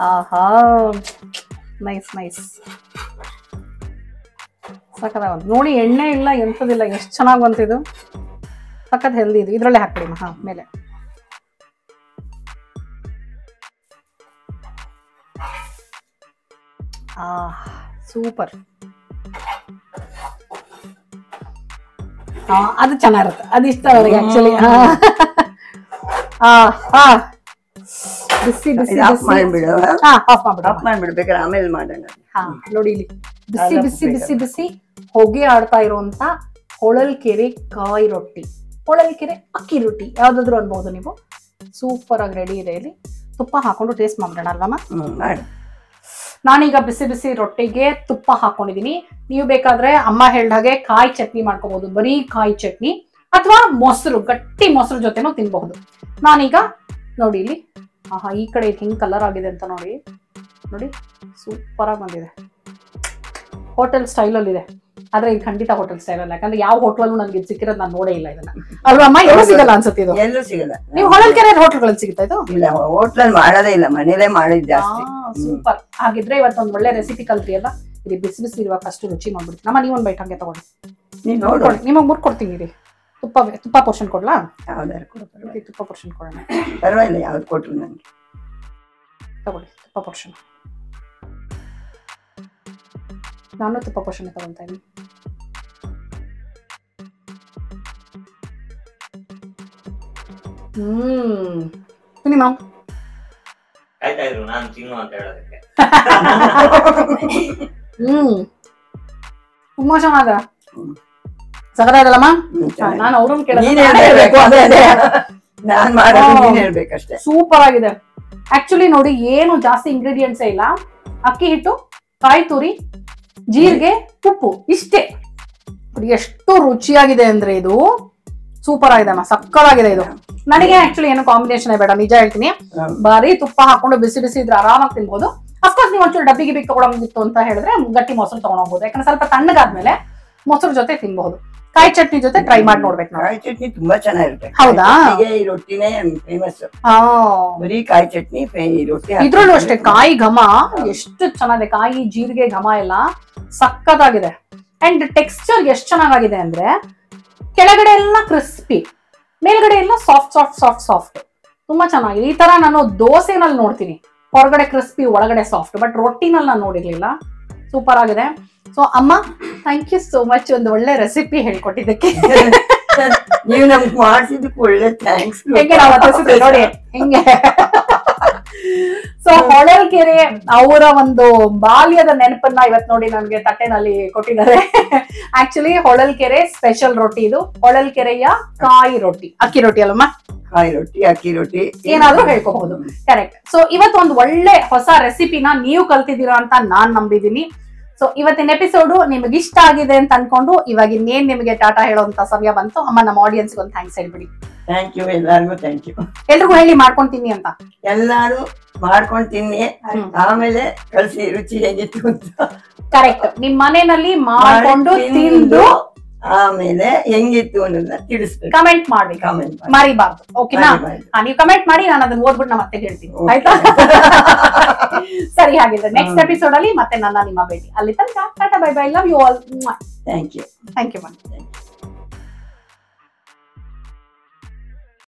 ಆಹಾ ನೈಸ್ ನೈಸ್. ಸಖತ್ ನೋಡಿ, ಎಣ್ಣೆ ಇಲ್ಲ ಎಂಥದಿಲ್ಲ, ಎಷ್ಟು ಚೆನ್ನಾಗಿ ಬಂತಿದ್ದು. ಸಖತ್ ಹೆಲ್ದಿ ಇದು. ಇದ್ರಲ್ಲೇ ಹಾಕ್ಬಿಡಿ ಮೇಲೆ. ಸೂಪರ್. ಅದು ಚೆನ್ನಾಗಿರುತ್ತೆ, ಅದು ಇಷ್ಟ ಅವ್ರಿಗೆ ಆಕ್ಚುಲಿ. ಬಿಸಿ ಬಿಸಿ ಮಾಡ್ಬಿಡ್ಬೇಕಾದ್ರೆ ಆಮೇಲೆ ಮಾಡೋಣ. ನೋಡಿ ಇಲ್ಲಿ ಬಿಸಿ ಬಿಸಿ ಬಿಸಿ ಬಿಸಿ ಹೊಗೆ ಆಡ್ತಾ ಇರುವಂತ ಹೊಳಲ್ಕೆರೆ ಕಾಯಿ ರೊಟ್ಟಿ, ಹೊಳಲ್ಕೆರೆ ಅಕ್ಕಿ ರೊಟ್ಟಿ ಯಾವ್ದಾದ್ರು ಅನ್ಬಹುದು ನೀವು. ಸೂಪರ್ ಆಗಿ ರೆಡಿ ಇದೆ. ಇಲ್ಲಿ ತುಪ್ಪ ಹಾಕೊಂಡು ಟೇಸ್ಟ್ ಮಾಡೋಣ ಅಲ್ವಮ್ಮ? ನಾನೀಗ ಬಿಸಿ ಬಿಸಿ ರೊಟ್ಟಿಗೆ ತುಪ್ಪ ಹಾಕೊಂಡಿದೀನಿ. ನೀವು ಬೇಕಾದ್ರೆ ಅಮ್ಮ ಹೇಳ್ದಾಗೆ ಕಾಯಿ ಚಟ್ನಿ ಮಾಡ್ಕೋಬಹುದು, ಬರೀ ಕಾಯಿ ಚಟ್ನಿ, ಅಥವಾ ಮೊಸರು, ಗಟ್ಟಿ ಮೊಸರು ಜೊತೆನೂ ತಿನ್ಬಹುದು. ನಾನೀಗ ನೋಡಿ ಇಲ್ಲಿ ಆಹಾ ಈ ಕಡೆ ಹಿಂಗ್ ಕಲರ್ ಆಗಿದೆ ಅಂತ ನೋಡಿ ನೋಡಿ, ಸೂಪರ್ ಆಗಿ ಬಂದಿದೆ. ಹೋಟೆಲ್ ಸ್ಟೈಲ್ ಅಲ್ಲಿ ಇದೆ, ಆದ್ರೆ ಇದು ಖಂಡಿತ ಹೋಟೆಲ್ ಸ್ಟೈಲ್ ಅಲ್ಲ, ಯಾಕಂದ್ರೆ ಯಾವ ಹೋಟೆಲ್ ನನಗೆ ಸಿಕ್ಕಿರೋದು ನಾನು ನೋಡೇ ಇಲ್ಲ ಇದನ್ನ. ಅಲ್ವಾ ಅಮ್ಮ? ಎಲ್ಲೂ ಸಿಗಲ್ಲ ಅನ್ಸುತ್ತೆ ಇದು. ಎಲ್ಲೂ ಸಿಗಲ್ಲ. ನೀವು ಹೊಳಲ್ಕೆರೆ ಹೋಟೆಲ್ಗಳಲ್ಲಿ ಸಿಗುತ್ತಾ ಇದು? ಇಲ್ಲ, ಹೋಟ್ಲಲ್ಲಿ ಮಾಡೋದೇ ಇಲ್ಲ, ಮನೇಲೆ ಮಾಡಿದ್ ಜಾಸ್ತಿ. ಸೂಪರ್. ಹಾಗಿದ್ರೆ ಇವತ್ತೊಂದು ಒಳ್ಳೆ ರೆಸಿಪಿ ಕಲ್ತ್ರಿ ಅಲ್ಲ, ಇದು ಬಿಸಿ ಬಿಸಿ ಇರುವಾಗ ಫಸ್ಟ್ ರುಚಿ ಮಾಡ್ಬಿಡ್ತೀನಿ. ನಮ್ಮ ನೀವೊಂದು ಬೈಟ್ ಹಂಗೆ ತಗೊಳ್ಳಿ, ನೀವ್ ನೋಡ್ಕೊಳ್ಳಿ. ನಿಮಗೆ ಮುರ್ಕೊಡ್ತೀನಿ ರೀ. ತುಪ್ಪ ಪೋರ್ಷನ್ ಕೊಡ್ಲಾ? ಯಾವ್ದಾರು ಕೊಡು, ತುಪ್ಪ ಪೋರ್ಷನ್ ಕೊಡೋಣ. ಪರವಾಗಿಲ್ಲ, ಯಾವ್ದು ಕೊಟ್ರು ನಂಗೆ. ತಗೊಳ್ಳಿ ತುಪ್ಪ ಪೋರ್ಷನ್. ನಾನು ತುಪ್ಪ ಪೋರ್ಷನ್ ತಗೊಳ್ತಾ ಇದ್ದೀನಿ. ತಿನ್ನಿ ಮಾವು. ಆಯ್ತಾ ಇದ್ರು ನಾನು ತಿನ್ನು ಅಂತ ಹೇಳೋದಕ್ಕೆ. ತುಂಬಾ ಚೆನ್ನಾದ, ಸಗದಾಗಲ್ಲಮ್ಮ. ನಾನು ಅವ್ರನ್ನ ಹೇಳ್ಬೇಕಷ್ಟೇ. ಸೂಪರ್ ಆಗಿದೆ. ಆಕ್ಚುಲಿ ನೋಡಿ, ಏನು ಜಾಸ್ತಿ ಇಂಗ್ರೀಡಿಯೆಂಟ್ಸ್ ಇಲ್ಲ. ಅಕ್ಕಿ ಹಿಟ್ಟು, ಕಾಯಿ ತುರಿ, ಜೀರಿಗೆ, ಉಪ್ಪು, ಇಷ್ಟೇ. ಎಷ್ಟು ರುಚಿಯಾಗಿದೆ ಅಂದ್ರೆ ಇದು ಸೂಪರ್ ಆಗಿದೆ ಅಮ್ಮ, ಸಕ್ಕತ್ತಾಗಿದೆ ಇದು. ನನಗೆ ಆಕ್ಚುಲಿ ಏನು ಕಾಂಬಿನೇಷನ್ ಬೇಡ, ನಿಜ ಹೇಳ್ತೀನಿ. ಬಾರಿ ತುಪ್ಪ ಹಾಕೊಂಡು ಬಿಸಿ ಬಿಸಿ ಇದ್ರೆ ಆರಾಮಾಗಿ ತಿನ್ಬೋದು. ಅಫ್ಕೋರ್ಸ್ ನೀವು ಒಂಚೂರು ಡಬ್ಬಿಗೆ ಬಿಗ್ ತಗೊಳಂಗಿತ್ತು ಅಂತ ಹೇಳಿದ್ರೆ ಗಟ್ಟಿ ಮೊಸರು ತಗೊಂಡೋಗ್ಬೋದು, ಯಾಕಂದ್ರೆ ಸ್ವಲ್ಪ ತಣ್ಣಗಾದ್ಮೇಲೆ ಮೊಸರು ಜೊತೆ ತಿನ್ಬಹುದು. ಕಾಯಿ ಚಟ್ನಿ ಜೊತೆ ಟ್ರೈ ಮಾಡಿ ನೋಡ್ಬೇಕು ನಾವು. ಕಾಯಿ ಚಟ್ನಿ ತುಂಬಾ ಚೆನ್ನಾಗಿರುತ್ತೆ. ಹೌದಾ? ಈ ರೊಟ್ಟಿನೇ ಫೇಮಸ್. ಬರೀ ಕಾಯಿ ಚಟ್ನಿ, ರೊಟ್ಟಿ. ಇದ್ರಲ್ಲೂ ಅಷ್ಟೇ ಕಾಯಿ ಘಮ ಎಷ್ಟು ಚೆನ್ನಾಗಿದೆ, ಕಾಯಿ ಜೀರಿಗೆ ಘಮ ಎಲ್ಲ ಸಕ್ಕತ್ತಾಗಿದೆ. ಅಂಡ್ ಟೆಕ್ಸ್ಚರ್ ಎಷ್ಟು ಚೆನ್ನಾಗಿದೆ ಅಂದ್ರೆ ಕೆಳಗಡೆ ಎಲ್ಲ ಕ್ರಿಸ್ಪಿ, ಮೇಲ್ಗಡೆ ಎಲ್ಲ ಸಾಫ್ಟ್ ಸಾಫ್ಟ್ ಸಾಫ್ಟ್ ಸಾಫ್ಟ್. ತುಂಬಾ ಚೆನ್ನಾಗಿದೆ. ಈ ತರ ನಾನು ದೋಸೆನಲ್ಲಿ ನೋಡ್ತೀನಿ, ಹೊರಗಡೆ ಕ್ರಿಸ್ಪಿ ಒಳಗಡೆ ಸಾಫ್ಟ್, ಬಟ್ ರೊಟ್ಟಿನಲ್ಲಿ ನಾನು ನೋಡಿರ್ಲಿಲ್ಲ. ಸೂಪರ್ ಆಗಿದೆ. ಸೊ ಅಮ್ಮ, ಥ್ಯಾಂಕ್ ಯು ಸೋ ಮಚ್ ಒಂದು ಒಳ್ಳೆ ರೆಸಿಪಿ ಹೇಳ್ಕೊಟ್ಟಿದ್ದಕ್ಕೆ. ನೀವು ನಮ್ಗೆ ಮಾಡಿಸಿದಕ್ಕೆ ಒಳ್ಳೆ ಥ್ಯಾಂಕ್ಸ್. ಹೆಂಗೆ ನಾವು ನೋಡಿ ಹೆಂಗೆ. ಸೊ ಹೊಳಲ್ಕೆರೆ ಅವರ ಒಂದು ಬಾಲ್ಯದ ನೆನಪನ್ನ ಇವತ್ ನೋಡಿ ನನ್ಗೆ ತಟ್ಟೆನಲ್ಲಿ ಕೊಟ್ಟಿದ್ದಾರೆ. ಆಕ್ಚುಲಿ ಹೊಳಲ್ಕೆರೆ ಸ್ಪೆಷಲ್ ರೊಟ್ಟಿ ಇದು, ಹೊಳಲ್ಕೆರೆಯ ಕಾಯಿ ರೊಟ್ಟಿ, ಅಕ್ಕಿ ರೊಟ್ಟಿ ಅಲ್ಲಮ್ಮ? ಕಾಯಿ ರೊಟ್ಟಿ, ಅಕ್ಕಿ ರೊಟ್ಟಿ ಏನಾದ್ರೂ ಹೇಳ್ಕೋಬಹುದು. ಕರೆಕ್ಟ್. ಸೊ ಇವತ್ತು ಒಂದು ಒಳ್ಳೆ ಹೊಸ ರೆಸಿಪಿನ ನೀವು ಕಲ್ತಿದ್ದೀರಾ ಅಂತ ನಾನ್ ನಂಬಿದೀನಿ. ಸೊ ಇವತ್ತಿನ ಎಪಿಸೋಡು ನಿಮ್ಗೆ ಇಷ್ಟ ಆಗಿದೆ ಅಂತ ಅನ್ಕೊಂಡು ಇವಾಗ ಇನ್ನೇನ್ ನಿಮಗೆ ಟಾಟಾ ಹೇಳೋಂತ ಸಮಯ ಬಂತು. ಅಮ್ಮ, ನಮ್ಮ ಆಡಿಯನ್ಸ್ ಒಂದು ಥ್ಯಾಂಕ್ಸ್ ಹೇಳ್ಬಿಡಿ. ಥ್ಯಾಂಕ್ ಯು, ಎಲ್ಲಾರ್ಗು ಥ್ಯಾಂಕ್ ಯು. ಎಲ್ರಿಗೂ ಹೇಳಿ ಮಾಡ್ಕೊಂತೀನಿ ಅಂತ. ಎಲ್ಲಾರು ಮಾಡ್ಕೊಂಡ್ ತಿನ್ನಿ, ಆಮೇಲೆ ಕಳ್ಸಿ ರುಚಿ ಹೇಗಿತ್ತು ಅಂತ. ಕರೆಕ್ಟ್. ನಿಮ್ ಮನೆಯಲ್ಲಿ ಮಾಡ್ಕೊಂಡು ತಿಂದು ಆಮೇಲೆ ಹೆಂಗಿತ್ತು ಅನ್ನೋದನ್ನ ತಿಳಿಸ್ಬೇಕು, ಕಮೆಂಟ್ ಮಾಡ್ಬೇಕು, ಕಾಮೆಂಟ್ ಮರಿಬಾರ್ದು. ಓಕೆನಾ? ನೀವು ಕಮೆಂಟ್ ಮಾಡಿ, ನಾನು ಅದನ್ನ ಓದ್ಬಿಟ್ಟು ನಮ್ಮ ಮತ್ತೆ ಹೇಳ್ತೀನಿ. ಆಯ್ತಾ? ಸರಿ, ಹಾಗಿದ್ರೆ ನೆಕ್ಸ್ಟ್ ಎಪಿಸೋಡ್ ಅಲ್ಲಿ ಮತ್ತೆ ನನ್ನ ನಿಮ್ಮ ಭೇಟಿ. ಅಲ್ಲಿ ತನಕ tata, bye bye, love you all. Thank you. Thank you.